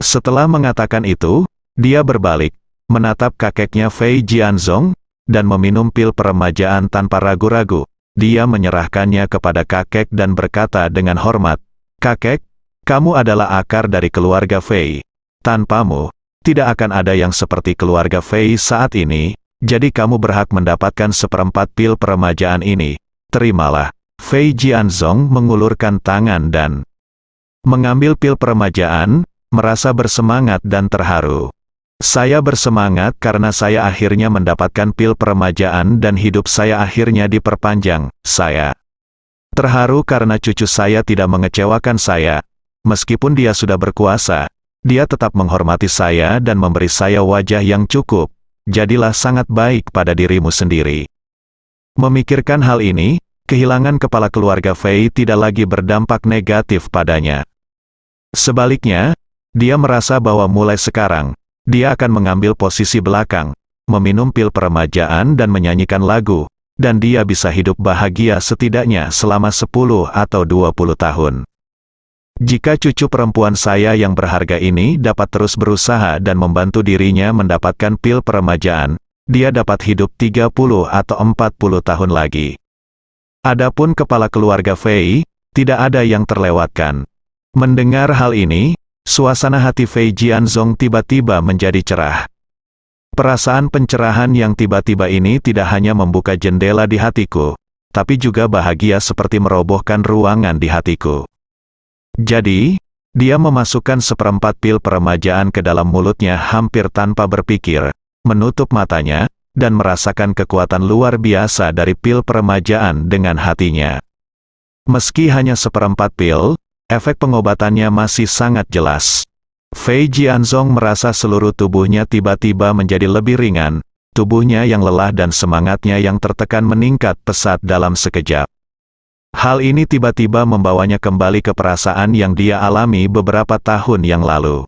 Setelah mengatakan itu, dia berbalik, menatap kakeknya Fei Jianzong, dan meminum pil peremajaan tanpa ragu-ragu. Dia menyerahkannya kepada kakek dan berkata dengan hormat, "Kakek, kamu adalah akar dari keluarga Fei. Tanpamu, tidak akan ada yang seperti keluarga Fei saat ini, jadi kamu berhak mendapatkan 1/4 pil peremajaan ini. Terimalah." Fei Jianzong mengulurkan tangan dan mengambil pil peremajaan, merasa bersemangat dan terharu. "Saya bersemangat karena saya akhirnya mendapatkan pil peremajaan dan hidup saya akhirnya diperpanjang. Saya terharu karena cucu saya tidak mengecewakan saya. Meskipun dia sudah berkuasa, dia tetap menghormati saya dan memberi saya wajah yang cukup. Jadilah sangat baik pada dirimu sendiri." Memikirkan hal ini, kehilangan kepala keluarga Fei tidak lagi berdampak negatif padanya. Sebaliknya, dia merasa bahwa mulai sekarang, dia akan mengambil posisi belakang, meminum pil peremajaan dan menyanyikan lagu, dan dia bisa hidup bahagia setidaknya selama 10 atau 20 tahun. Jika cucu perempuan saya yang berharga ini dapat terus berusaha dan membantu dirinya mendapatkan pil peremajaan, dia dapat hidup 30 atau 40 tahun lagi. Adapun kepala keluarga Fei, tidak ada yang terlewatkan. Mendengar hal ini, suasana hati Fei Jianzong tiba-tiba menjadi cerah. Perasaan pencerahan yang tiba-tiba ini tidak hanya membuka jendela di hatiku, tapi juga bahagia seperti merobohkan ruangan di hatiku. Jadi, dia memasukkan 1/4 pil peremajaan ke dalam mulutnya hampir tanpa berpikir, menutup matanya, dan merasakan kekuatan luar biasa dari pil peremajaan dengan hatinya. Meski hanya 1/4 pil, efek pengobatannya masih sangat jelas. Fei Jianzong merasa seluruh tubuhnya tiba-tiba menjadi lebih ringan, tubuhnya yang lelah dan semangatnya yang tertekan meningkat pesat dalam sekejap. Hal ini tiba-tiba membawanya kembali ke perasaan yang dia alami beberapa tahun yang lalu.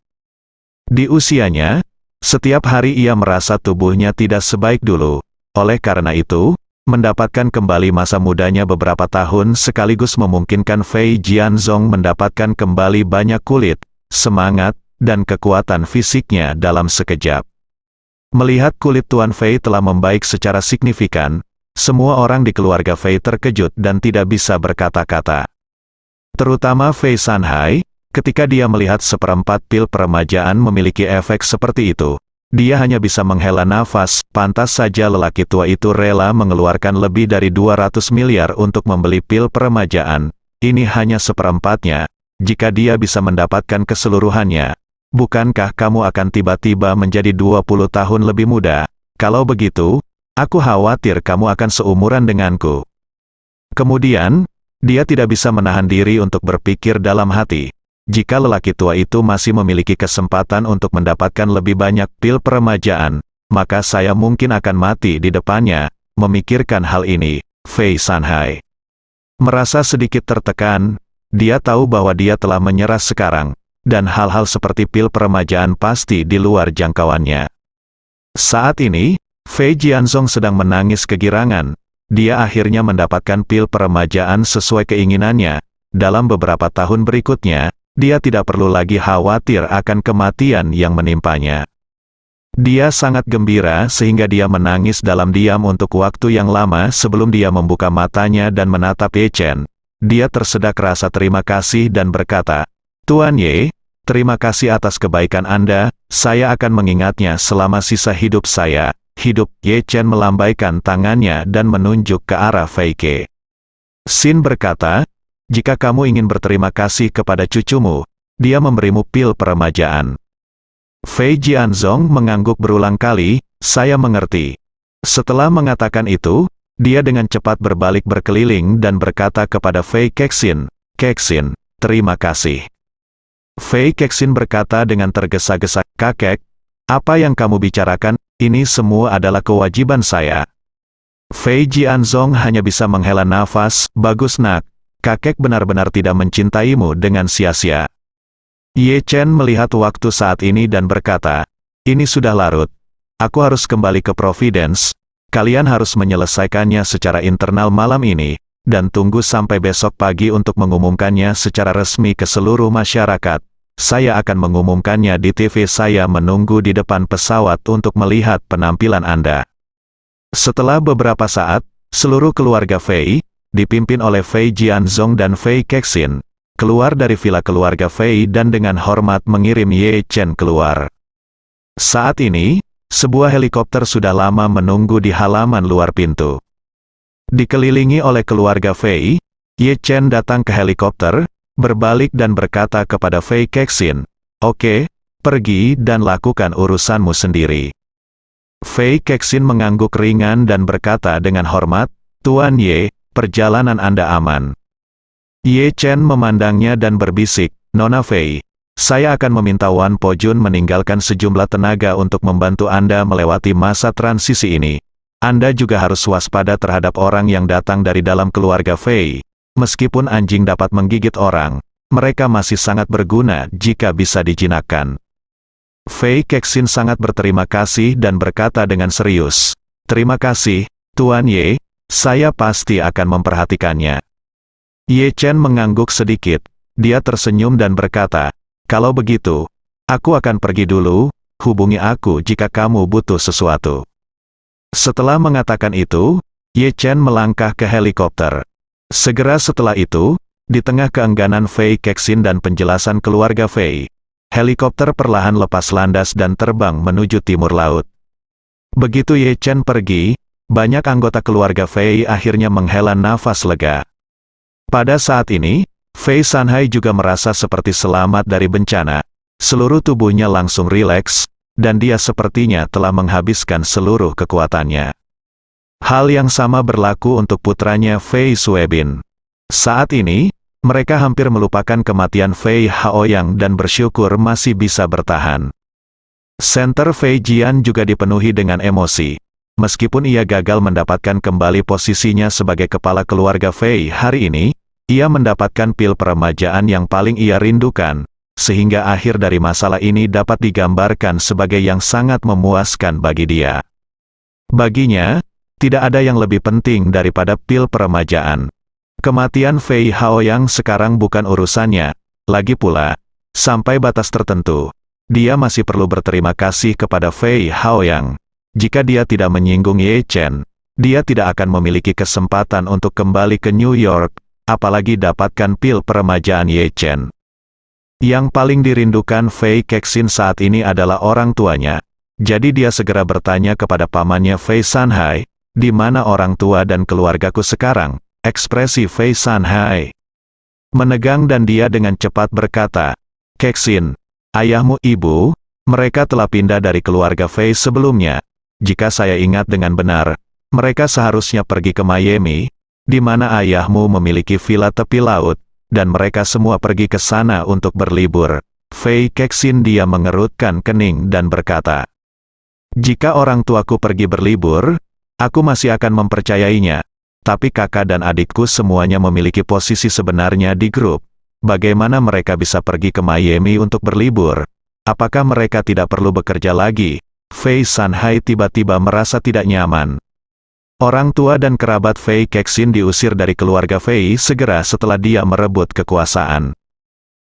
Di usianya, setiap hari ia merasa tubuhnya tidak sebaik dulu. Oleh karena itu, mendapatkan kembali masa mudanya beberapa tahun sekaligus memungkinkan Fei Jianzong mendapatkan kembali banyak kulit, semangat, dan kekuatan fisiknya dalam sekejap. Melihat kulit Tuan Fei telah membaik secara signifikan, semua orang di keluarga Fei terkejut dan tidak bisa berkata-kata. Terutama Fei Sanhai, ketika dia melihat seperempat pil peremajaan memiliki efek seperti itu. Dia hanya bisa menghela nafas, pantas saja lelaki tua itu rela mengeluarkan lebih dari 200 miliar untuk membeli pil peremajaan. Ini hanya seperempatnya. Jika dia bisa mendapatkan keseluruhannya, bukankah kamu akan tiba-tiba menjadi 20 tahun lebih muda? Kalau begitu, aku khawatir kamu akan seumuran denganku. Kemudian, dia tidak bisa menahan diri untuk berpikir dalam hati. Jika lelaki tua itu masih memiliki kesempatan untuk mendapatkan lebih banyak pil peremajaan, maka saya mungkin akan mati di depannya. Memikirkan hal ini, Fei Sanhai merasa sedikit tertekan. Dia tahu bahwa dia telah menyerah sekarang, dan hal-hal seperti pil peremajaan pasti di luar jangkauannya. Saat ini, Fei Jianzong sedang menangis kegirangan. Dia akhirnya mendapatkan pil peremajaan sesuai keinginannya. Dalam beberapa tahun berikutnya, dia tidak perlu lagi khawatir akan kematian yang menimpanya. Dia sangat gembira sehingga dia menangis dalam diam untuk waktu yang lama sebelum dia membuka matanya dan menatap Ye Chen. Dia tersedak rasa terima kasih dan berkata, "Tuan Ye, terima kasih atas kebaikan Anda, saya akan mengingatnya selama sisa hidup saya." Hidup. Ye Chen melambaikan tangannya dan menunjuk ke arah Fei Ke. Xin berkata, "Jika kamu ingin berterima kasih kepada cucumu, dia memberimu pil peremajaan." Fei Jianzong mengangguk berulang kali, "Saya mengerti." Setelah mengatakan itu, dia dengan cepat berbalik berkeliling dan berkata kepada Fei Kexin, "Kexin, terima kasih." Fei Kexin berkata dengan tergesa-gesa, "Kakek, apa yang kamu bicarakan? Ini semua adalah kewajiban saya." Fei Jianzong hanya bisa menghela nafas, "Bagus nak. Kakek benar-benar tidak mencintaimu dengan sia-sia." Ye Chen melihat waktu saat ini dan berkata, "Ini sudah larut. Aku harus kembali ke Providence. Kalian harus menyelesaikannya secara internal malam ini, dan tunggu sampai besok pagi untuk mengumumkannya secara resmi ke seluruh masyarakat. Saya akan mengumumkannya di TV. Saya menunggu di depan pesawat untuk melihat penampilan Anda." Setelah beberapa saat, seluruh keluarga Fei, dipimpin oleh Fei Jianzong dan Fei Kexin, keluar dari villa keluarga Fei dan dengan hormat mengirim Ye Chen keluar. Saat ini, sebuah helikopter sudah lama menunggu di halaman luar pintu. Dikelilingi oleh keluarga Fei, Ye Chen datang ke helikopter, berbalik dan berkata kepada Fei Kexin, "Oke, pergi dan lakukan urusanmu sendiri." Fei Kexin mengangguk ringan dan berkata dengan hormat, "Tuan Ye, perjalanan Anda aman." Ye Chen memandangnya dan berbisik, "Nona Fei, saya akan meminta Wan Po Jun meninggalkan sejumlah tenaga untuk membantu Anda melewati masa transisi ini. Anda juga harus waspada terhadap orang yang datang dari dalam keluarga Fei. Meskipun anjing dapat menggigit orang, mereka masih sangat berguna jika bisa dijinakkan." Fei Kexin sangat berterima kasih dan berkata dengan serius, "Terima kasih, Tuan Ye, saya pasti akan memperhatikannya." Ye Chen mengangguk sedikit, dia tersenyum dan berkata, "Kalau begitu, aku akan pergi dulu, hubungi aku jika kamu butuh sesuatu." Setelah mengatakan itu, Ye Chen melangkah ke helikopter. Segera setelah itu, di tengah keengganan Fei Kexin dan penjelasan keluarga Fei, helikopter perlahan lepas landas dan terbang menuju timur laut. Begitu Ye Chen pergi, banyak anggota keluarga Fei akhirnya menghela nafas lega. Pada saat ini, Fei Sanhai juga merasa seperti selamat dari bencana. Seluruh tubuhnya langsung rileks, dan dia sepertinya telah menghabiskan seluruh kekuatannya. Hal yang sama berlaku untuk putranya Fei Suebin. Saat ini, mereka hampir melupakan kematian Fei Haoyang dan bersyukur masih bisa bertahan. Center Fei Jian juga dipenuhi dengan emosi. Meskipun ia gagal mendapatkan kembali posisinya sebagai kepala keluarga Fei hari ini, ia mendapatkan pil peremajaan yang paling ia rindukan, sehingga akhir dari masalah ini dapat digambarkan sebagai yang sangat memuaskan bagi dia. Baginya, tidak ada yang lebih penting daripada pil peremajaan. Kematian Fei Haoyang sekarang bukan urusannya, lagi pula, sampai batas tertentu, dia masih perlu berterima kasih kepada Fei Haoyang. Jika dia tidak menyinggung Ye Chen, dia tidak akan memiliki kesempatan untuk kembali ke New York, apalagi dapatkan pil peremajaan Ye Chen. Yang paling dirindukan Fei Kexin saat ini adalah orang tuanya. Jadi dia segera bertanya kepada pamannya Fei Sanhai, di mana orang tua dan keluargaku sekarang? Ekspresi Fei Sanhai menegang dan dia dengan cepat berkata, Kexin, ayahmu ibu, mereka telah pindah dari keluarga Fei sebelumnya. Jika saya ingat dengan benar, mereka seharusnya pergi ke Miami, di mana ayahmu memiliki villa tepi laut, dan mereka semua pergi ke sana untuk berlibur. Fei Kexin dia mengerutkan kening dan berkata, jika orang tuaku pergi berlibur, aku masih akan mempercayainya. Tapi kakak dan adikku semuanya memiliki posisi sebenarnya di grup. Bagaimana mereka bisa pergi ke Miami untuk berlibur? Apakah mereka tidak perlu bekerja lagi? Fei Sanhai tiba-tiba merasa tidak nyaman. Orang tua dan kerabat Fei Kexin diusir dari keluarga Fei segera setelah dia merebut kekuasaan.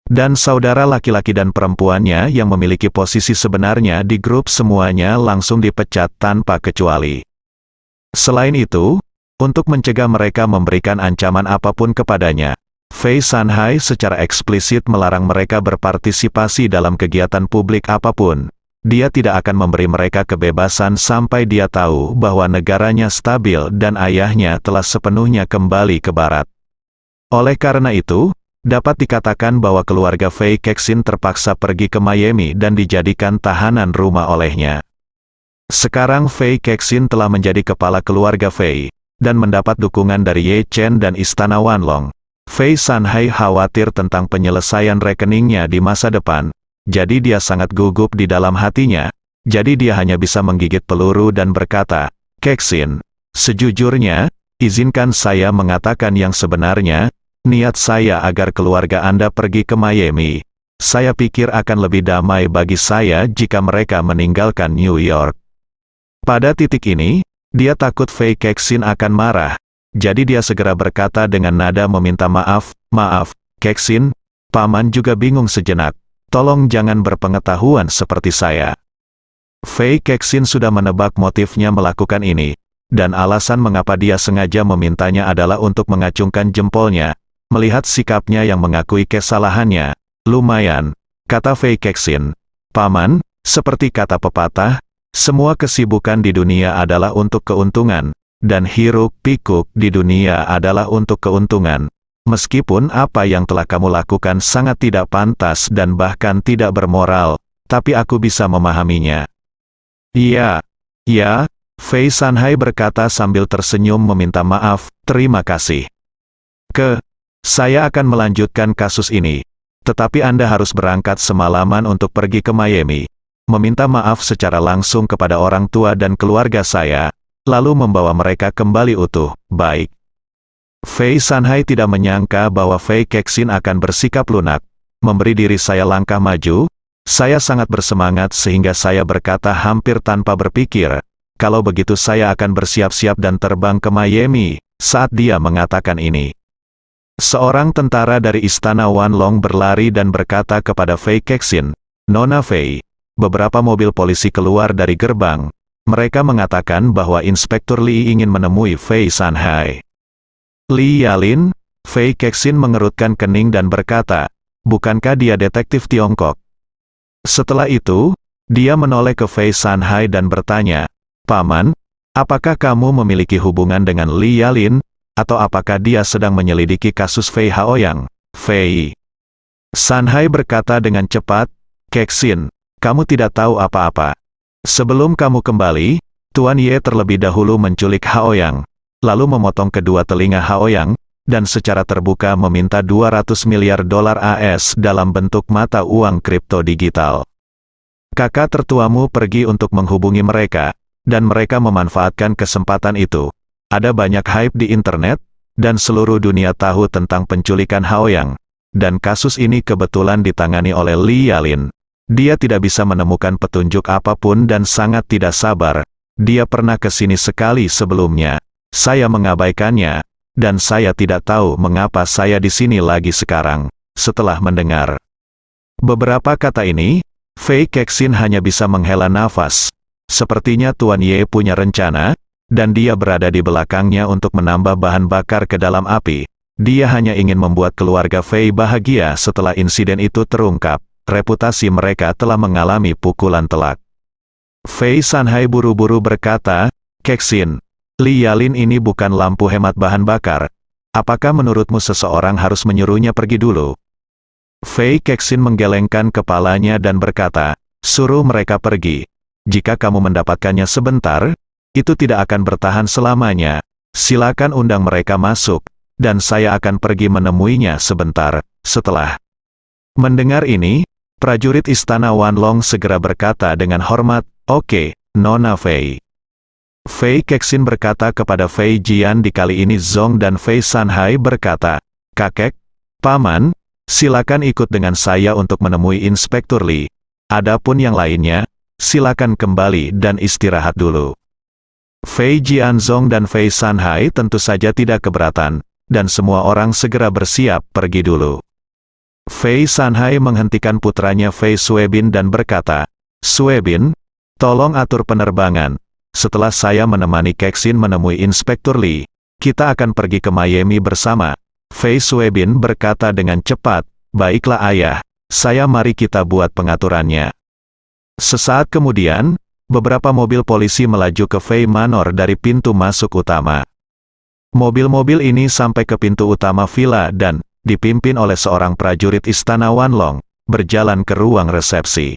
Dan saudara laki-laki dan perempuannya yang memiliki posisi sebenarnya di grup semuanya langsung dipecat tanpa kecuali. Selain itu, untuk mencegah mereka memberikan ancaman apapun kepadanya, Fei Sanhai secara eksplisit melarang mereka berpartisipasi dalam kegiatan publik apapun. Dia tidak akan memberi mereka kebebasan sampai dia tahu bahwa negaranya stabil dan ayahnya telah sepenuhnya kembali ke barat. Oleh karena itu, dapat dikatakan bahwa keluarga Fei Kexin terpaksa pergi ke Miami dan dijadikan tahanan rumah olehnya. Sekarang Fei Kexin telah menjadi kepala keluarga Fei, dan mendapat dukungan dari Ye Chen dan Istana Wanlong. Fei Sanhai khawatir tentang penyelesaian rekeningnya di masa depan. Jadi dia sangat gugup di dalam hatinya, jadi dia hanya bisa menggigit peluru dan berkata, Kexin, sejujurnya, izinkan saya mengatakan yang sebenarnya, niat saya agar keluarga Anda pergi ke Miami. Saya pikir akan lebih damai bagi saya jika mereka meninggalkan New York. Pada titik ini, dia takut Fei Kexin akan marah, jadi dia segera berkata dengan nada meminta maaf, Kexin, paman juga bingung sejenak. Tolong jangan berpengetahuan seperti saya. Fei Kexin sudah menebak motifnya melakukan ini, dan alasan mengapa dia sengaja memintanya adalah untuk mengacungkan jempolnya, melihat sikapnya yang mengakui kesalahannya. Lumayan, kata Fei Kexin. Paman, seperti kata pepatah, semua kesibukan di dunia adalah untuk keuntungan, dan hiruk-pikuk di dunia adalah untuk keuntungan. Meskipun apa yang telah kamu lakukan sangat tidak pantas dan bahkan tidak bermoral, tapi aku bisa memahaminya. Iya, Fei Sanhai berkata sambil tersenyum meminta maaf, terima kasih. Saya akan melanjutkan kasus ini, tetapi Anda harus berangkat semalaman untuk pergi ke Miami, meminta maaf secara langsung kepada orang tua dan keluarga saya, lalu membawa mereka kembali utuh, baik. Fei Sanhai tidak menyangka bahwa Fei Kexin akan bersikap lunak, memberi diri saya langkah maju. Saya sangat bersemangat sehingga saya berkata hampir tanpa berpikir, kalau begitu saya akan bersiap-siap dan terbang ke Miami. Saat dia mengatakan ini, seorang tentara dari Istana Wanlong berlari dan berkata kepada Fei Kexin, Nona Fei, beberapa mobil polisi keluar dari gerbang. Mereka mengatakan bahwa Inspektur Li ingin menemui Fei Sanhai. Li Yalin, Fei Kexin mengerutkan kening dan berkata, bukankah dia detektif Tiongkok? Setelah itu, dia menoleh ke Fei Sanhai dan bertanya, Paman, apakah kamu memiliki hubungan dengan Li Yalin, atau apakah dia sedang menyelidiki kasus Fei Haoyang? Fei Sanhai berkata dengan cepat, Kexin, kamu tidak tahu apa-apa. Sebelum kamu kembali, Tuan Ye terlebih dahulu menculik Haoyang, lalu memotong kedua telinga Haoyang, dan secara terbuka meminta 200 miliar dolar AS dalam bentuk mata uang kripto digital. Kakak tertuamu pergi untuk menghubungi mereka, dan mereka memanfaatkan kesempatan itu. Ada banyak hype di internet, dan seluruh dunia tahu tentang penculikan Haoyang. Dan kasus ini kebetulan ditangani oleh Li Yalin. Dia tidak bisa menemukan petunjuk apapun dan sangat tidak sabar. Dia pernah ke sini sekali sebelumnya. Saya mengabaikannya, dan saya tidak tahu mengapa saya di sini lagi sekarang. Setelah mendengar beberapa kata ini, Fei Kexin hanya bisa menghela nafas. Sepertinya Tuan Ye punya rencana, dan dia berada di belakangnya untuk menambah bahan bakar ke dalam api. Dia hanya ingin membuat keluarga Fei bahagia setelah insiden itu terungkap. Reputasi mereka telah mengalami pukulan telak. Fei Sanhai buru-buru berkata, "Kexin, Li Yalin ini bukan lampu hemat bahan bakar. Apakah menurutmu seseorang harus menyuruhnya pergi dulu?" Fei Kexin menggelengkan kepalanya dan berkata, "Suruh mereka pergi. Jika kamu mendapatkannya sebentar, itu tidak akan bertahan selamanya. Silakan undang mereka masuk, dan saya akan pergi menemuinya sebentar." Setelah mendengar ini, prajurit istana Wanlong segera berkata dengan hormat, "Oke, Nona Fei." Fei Kexin berkata kepada Fei Jian di kali ini Zong dan Fei Sanhai berkata, "Kakek, Paman, silakan ikut dengan saya untuk menemui Inspektur Li. Adapun yang lainnya, silakan kembali dan istirahat dulu." Fei Jian Zong dan Fei Sanhai tentu saja tidak keberatan, dan semua orang segera bersiap pergi dulu. Fei Sanhai menghentikan putranya Fei Suebin dan berkata, "Suebin, tolong atur penerbangan. Setelah saya menemani Kexin menemui Inspektur Li, kita akan pergi ke Miami bersama." Fei Suebin berkata dengan cepat, "Baiklah ayah, mari kita buat pengaturannya." Sesaat kemudian, beberapa mobil polisi melaju ke Fei Manor dari pintu masuk utama. Mobil-mobil ini sampai ke pintu utama villa dan dipimpin oleh seorang prajurit istana Wanlong, berjalan ke ruang resepsi.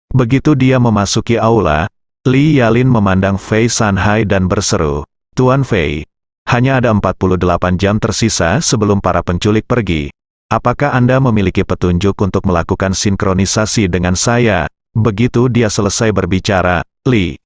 Begitu dia memasuki aula, Li Yalin memandang Fei Sanhai dan berseru, "Tuan Fei, hanya ada 48 jam tersisa sebelum para penculik pergi. Apakah Anda memiliki petunjuk untuk melakukan sinkronisasi dengan saya?" Begitu dia selesai berbicara, Li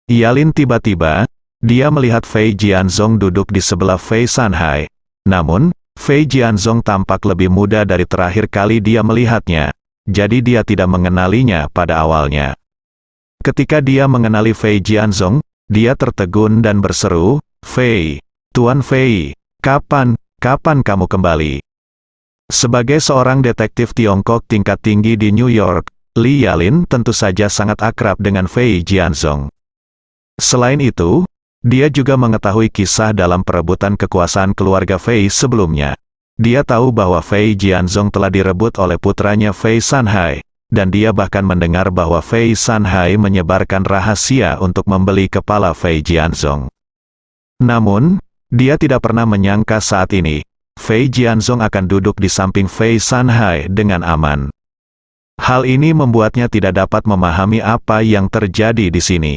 Yalin tiba-tiba, dia melihat Fei Jianzong duduk di sebelah Fei Sanhai. Namun, Fei Jianzong tampak lebih muda dari terakhir kali dia melihatnya, jadi dia tidak mengenalinya pada awalnya. Ketika dia mengenali Fei Jianzong, dia tertegun dan berseru, "Fei, Tuan Fei, kapan kamu kembali?" Sebagai seorang detektif Tiongkok tingkat tinggi di New York, Li Yalin tentu saja sangat akrab dengan Fei Jianzong. Selain itu, dia juga mengetahui kisah dalam perebutan kekuasaan keluarga Fei sebelumnya. Dia tahu bahwa Fei Jianzong telah direbut oleh putranya Fei Sanhai, dan dia bahkan mendengar bahwa Fei Sanhai menyebarkan rahasia untuk membeli kepala Fei Jianzong. Namun, dia tidak pernah menyangka saat ini, Fei Jianzong akan duduk di samping Fei Sanhai dengan aman. Hal ini membuatnya tidak dapat memahami apa yang terjadi di sini.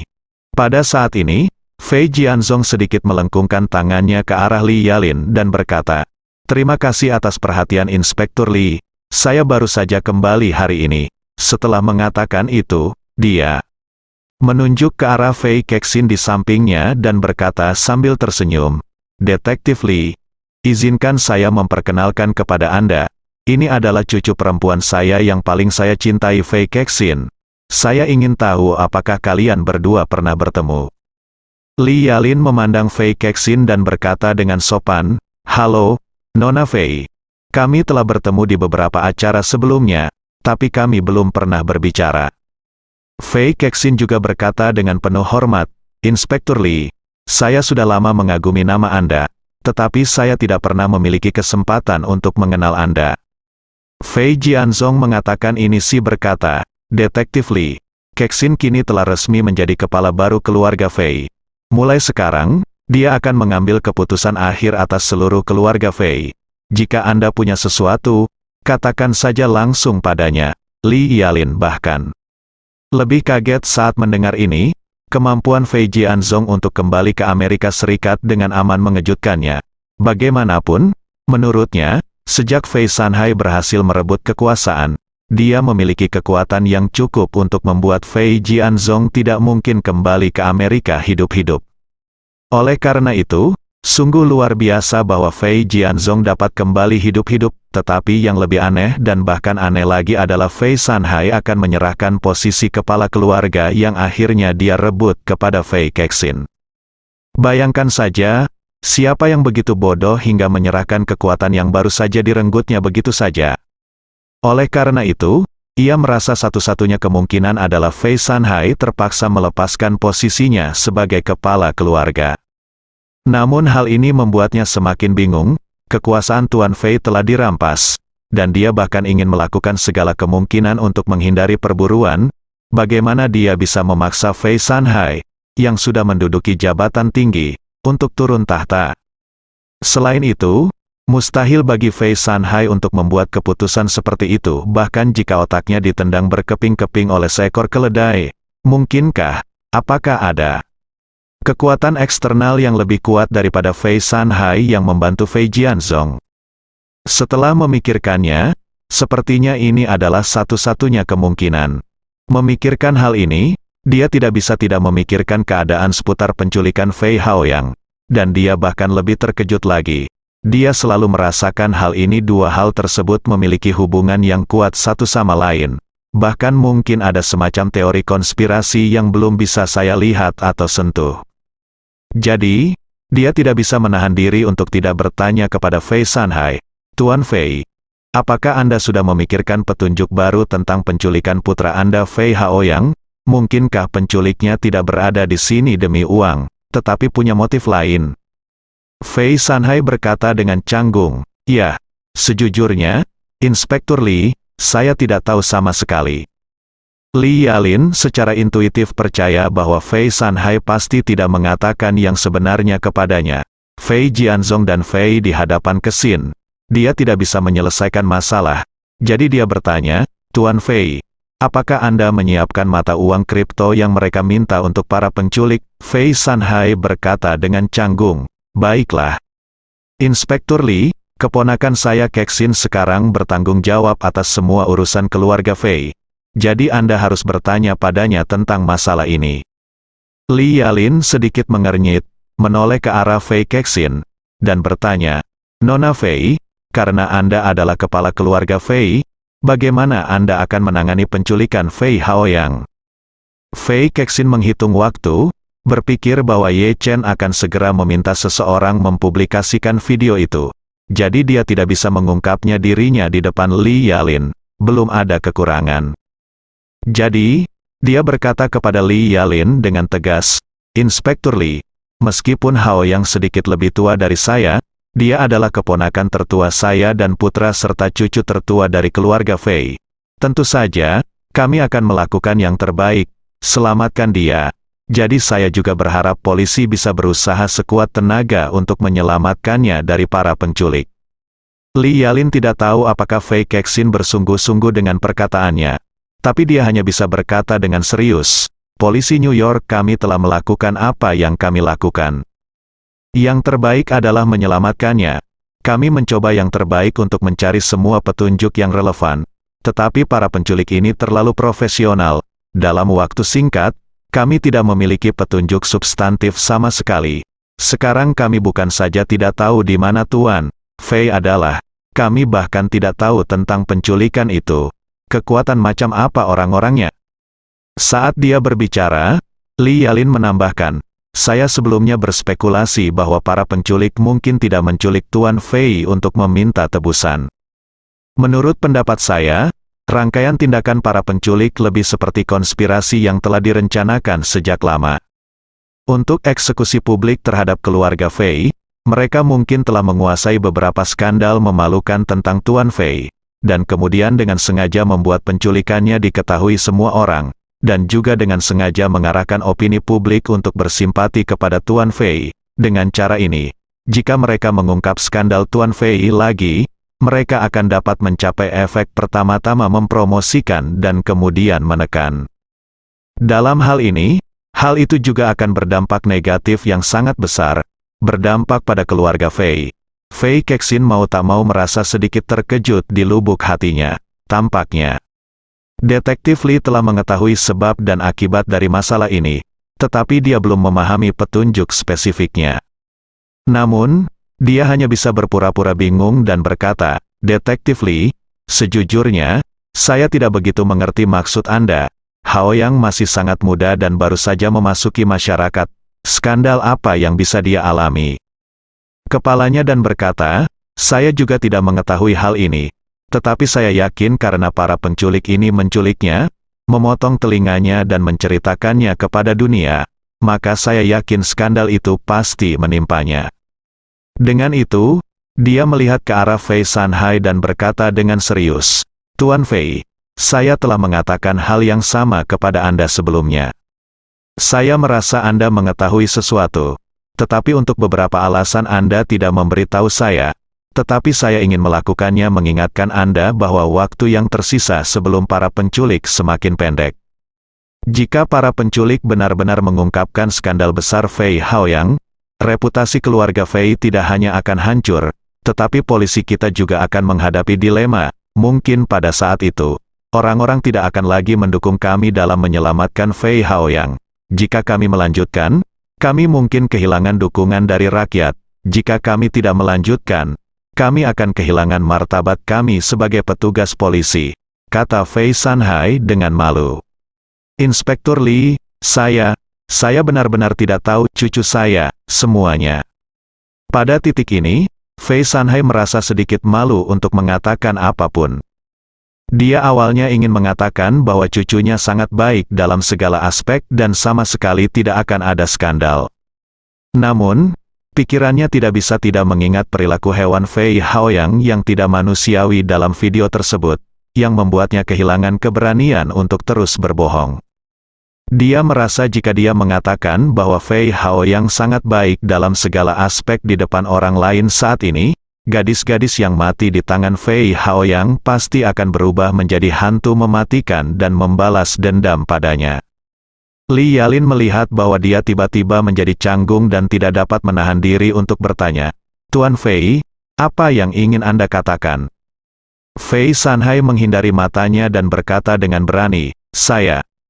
Pada saat ini, Fei Jianzong sedikit melengkungkan tangannya ke arah Li Yalin dan berkata, "Terima kasih atas perhatian Inspektur Li, saya baru saja kembali hari ini." Setelah mengatakan itu, dia menunjuk ke arah Fei Kexin di sampingnya dan berkata sambil tersenyum, "Detektif Li, izinkan saya memperkenalkan kepada Anda. Ini adalah cucu perempuan saya yang paling saya cintai, Fei Kexin. Saya ingin tahu apakah kalian berdua pernah bertemu." Li Yalin memandang Fei Kexin dan berkata dengan sopan, "Halo, Nona Fei. Kami telah bertemu di beberapa acara sebelumnya, tapi kami belum pernah berbicara." Fei Kexin juga berkata dengan penuh hormat, "Inspektur Li, saya sudah lama mengagumi nama Anda, tetapi saya tidak pernah memiliki kesempatan untuk mengenal Anda." Fei Jianzong mengatakan ini berkata, "Detektif Li, Kexin kini telah resmi menjadi kepala baru keluarga Fei. Mulai sekarang, dia akan mengambil keputusan akhir atas seluruh keluarga Fei. Jika Anda punya sesuatu, katakan saja langsung padanya." Li Yalin bahkan lebih kaget saat mendengar ini. Kemampuan Fei Jianzong untuk kembali ke Amerika Serikat dengan aman mengejutkannya. Bagaimanapun, menurutnya, sejak Fei Sanhai berhasil merebut kekuasaan, dia memiliki kekuatan yang cukup untuk membuat Fei Jianzhong tidak mungkin kembali ke Amerika hidup-hidup. Oleh karena itu, sungguh luar biasa bahwa Fei Jianzhong dapat kembali hidup-hidup, tetapi yang lebih aneh dan bahkan aneh lagi adalah Fei Sanhai akan menyerahkan posisi kepala keluarga yang akhirnya dia rebut kepada Fei Kexin. Bayangkan saja, siapa yang begitu bodoh hingga menyerahkan kekuatan yang baru saja direnggutnya begitu saja. Oleh karena itu, ia merasa satu-satunya kemungkinan adalah Fei Sanhai terpaksa melepaskan posisinya sebagai kepala keluarga. Namun hal ini membuatnya semakin bingung. Kekuasaan Tuan Fei telah dirampas, dan dia bahkan ingin melakukan segala kemungkinan untuk menghindari perburuan. Bagaimana dia bisa memaksa Fei Sanhai, yang sudah menduduki jabatan tinggi, untuk turun tahta? Selain itu, mustahil bagi Fei Sanhai untuk membuat keputusan seperti itu, bahkan jika otaknya ditendang berkeping-keping oleh seekor keledai. Mungkinkah? Apakah ada kekuatan eksternal yang lebih kuat daripada Fei Sanhai yang membantu Fei Jianzhong? Setelah memikirkannya, sepertinya ini adalah satu-satunya kemungkinan. Memikirkan hal ini, dia tidak bisa tidak memikirkan keadaan seputar penculikan Fei Haoyang. Dan dia bahkan lebih terkejut lagi. Dia selalu merasakan hal ini, dua hal tersebut memiliki hubungan yang kuat satu sama lain. Bahkan mungkin ada semacam teori konspirasi yang belum bisa saya lihat atau sentuh. Jadi, dia tidak bisa menahan diri untuk tidak bertanya kepada Fei Sanhai, "Tuan Fei, apakah Anda sudah memikirkan petunjuk baru tentang penculikan putra Anda Fei Haoyang? Mungkinkah penculiknya tidak berada di sini demi uang, tetapi punya motif lain?" Fei Sanhai berkata dengan canggung, "Ya, sejujurnya, Inspektur Li, saya tidak tahu sama sekali." Li Yalin secara intuitif percaya bahwa Fei Sanhai pasti tidak mengatakan yang sebenarnya kepadanya. Fei Jianzhong dan Fei di hadapan Kexin. Dia tidak bisa menyelesaikan masalah. Jadi dia bertanya, "Tuan Fei, apakah Anda menyiapkan mata uang kripto yang mereka minta untuk para penculik?" Fei Sanhai berkata dengan canggung, "Baiklah. Inspektur Li, keponakan saya Kexin sekarang bertanggung jawab atas semua urusan keluarga Fei. Jadi Anda harus bertanya padanya tentang masalah ini." Li Yalin sedikit mengernyit, menoleh ke arah Fei Kexin, dan bertanya, "Nona Fei, karena Anda adalah kepala keluarga Fei, bagaimana Anda akan menangani penculikan Fei Haoyang?" Fei Kexin menghitung waktu, berpikir bahwa Ye Chen akan segera meminta seseorang mempublikasikan video itu. Jadi dia tidak bisa mengungkapnya dirinya di depan Li Yalin. Belum ada kekurangan. Jadi, dia berkata kepada Li Yalin dengan tegas, "Inspektur Li, meskipun Haoyang sedikit lebih tua dari saya, dia adalah keponakan tertua saya dan putra serta cucu tertua dari keluarga Fei. Tentu saja, kami akan melakukan yang terbaik, selamatkan dia. Jadi saya juga berharap polisi bisa berusaha sekuat tenaga untuk menyelamatkannya dari para penculik." Li Yalin tidak tahu apakah Fei Kexin bersungguh-sungguh dengan perkataannya. Tapi dia hanya bisa berkata dengan serius, "Polisi New York, kami telah melakukan apa yang kami lakukan. Yang terbaik adalah menyelamatkannya. Kami mencoba yang terbaik untuk mencari semua petunjuk yang relevan. Tetapi para penculik ini terlalu profesional. Dalam waktu singkat, kami tidak memiliki petunjuk substantif sama sekali. Sekarang kami bukan saja tidak tahu di mana Tuan Fei adalah, kami bahkan tidak tahu tentang penculikan itu. Kekuatan macam apa orang-orangnya?" Saat dia berbicara, Li Yalin menambahkan, "Saya sebelumnya berspekulasi bahwa para penculik mungkin tidak menculik Tuan Fei untuk meminta tebusan. Menurut pendapat saya, rangkaian tindakan para penculik lebih seperti konspirasi yang telah direncanakan sejak lama. Untuk eksekusi publik terhadap keluarga Fei, mereka mungkin telah menguasai beberapa skandal memalukan tentang Tuan Fei. Dan kemudian dengan sengaja membuat penculikannya diketahui semua orang, dan juga dengan sengaja mengarahkan opini publik untuk bersimpati kepada Tuan Fei. Dengan cara ini, jika mereka mengungkap skandal Tuan Fei lagi, mereka akan dapat mencapai efek pertama-tama mempromosikan dan kemudian menekan. Dalam hal ini, hal itu juga akan berdampak negatif yang sangat besar, berdampak pada keluarga Fei. Fei Kexin mau tak mau merasa sedikit terkejut di lubuk hatinya. Tampaknya, Detektif Lee telah mengetahui sebab dan akibat dari masalah ini, tetapi dia belum memahami petunjuk spesifiknya. Namun, dia hanya bisa berpura-pura bingung dan berkata, "Detektif Lee, sejujurnya, saya tidak begitu mengerti maksud Anda. Haoyang masih sangat muda dan baru saja memasuki masyarakat. Skandal apa yang bisa dia alami?" Kepalanya dan berkata, "Saya juga tidak mengetahui hal ini. Tetapi saya yakin karena para penculik ini menculiknya, memotong telinganya dan menceritakannya kepada dunia, maka saya yakin skandal itu pasti menimpanya." Dengan itu, dia melihat ke arah Fei Sanhai dan berkata dengan serius, "Tuan Fei, saya telah mengatakan hal yang sama kepada Anda sebelumnya. Saya merasa Anda mengetahui sesuatu, tetapi untuk beberapa alasan Anda tidak memberitahu saya. Tetapi saya ingin melakukannya mengingatkan Anda bahwa waktu yang tersisa sebelum para penculik semakin pendek. Jika para penculik benar-benar mengungkapkan skandal besar Fei Haoyang, reputasi keluarga Fei tidak hanya akan hancur, tetapi polisi kita juga akan menghadapi dilema. Mungkin pada saat itu, orang-orang tidak akan lagi mendukung kami dalam menyelamatkan Fei Haoyang. Jika kami melanjutkan, kami mungkin kehilangan dukungan dari rakyat. Jika kami tidak melanjutkan, kami akan kehilangan martabat kami sebagai petugas polisi," kata Fei Sanhai dengan malu. "Inspektur Lee, saya benar-benar tidak tahu cucu saya, semuanya." Pada titik ini, Fei Sanhai merasa sedikit malu untuk mengatakan apapun. Dia awalnya ingin mengatakan bahwa cucunya sangat baik dalam segala aspek dan sama sekali tidak akan ada skandal. Namun, pikirannya tidak bisa tidak mengingat perilaku hewan Fei Haoyang yang tidak manusiawi dalam video tersebut, yang membuatnya kehilangan keberanian untuk terus berbohong. Dia merasa jika dia mengatakan bahwa Fei Haoyang sangat baik dalam segala aspek di depan orang lain saat ini, gadis-gadis yang mati di tangan Fei Haoyang pasti akan berubah menjadi hantu mematikan dan membalas dendam padanya. Li Yalin melihat bahwa dia tiba-tiba menjadi canggung dan tidak dapat menahan diri untuk bertanya, "Tuan Fei, apa yang ingin Anda katakan?" Fei Sanhai menghindari matanya dan berkata dengan berani,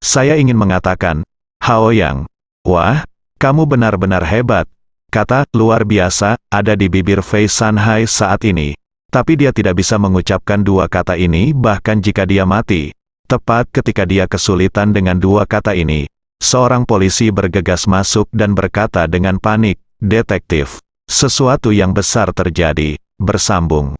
Saya ingin mengatakan, Haoyang, wah, kamu benar-benar hebat." Kata "luar biasa" ada di bibir Fei Sanhai saat ini. Tapi dia tidak bisa mengucapkan dua kata ini bahkan jika dia mati. Tepat ketika dia kesulitan dengan dua kata ini, seorang polisi bergegas masuk dan berkata dengan panik, "Detektif, sesuatu yang besar terjadi." Bersambung.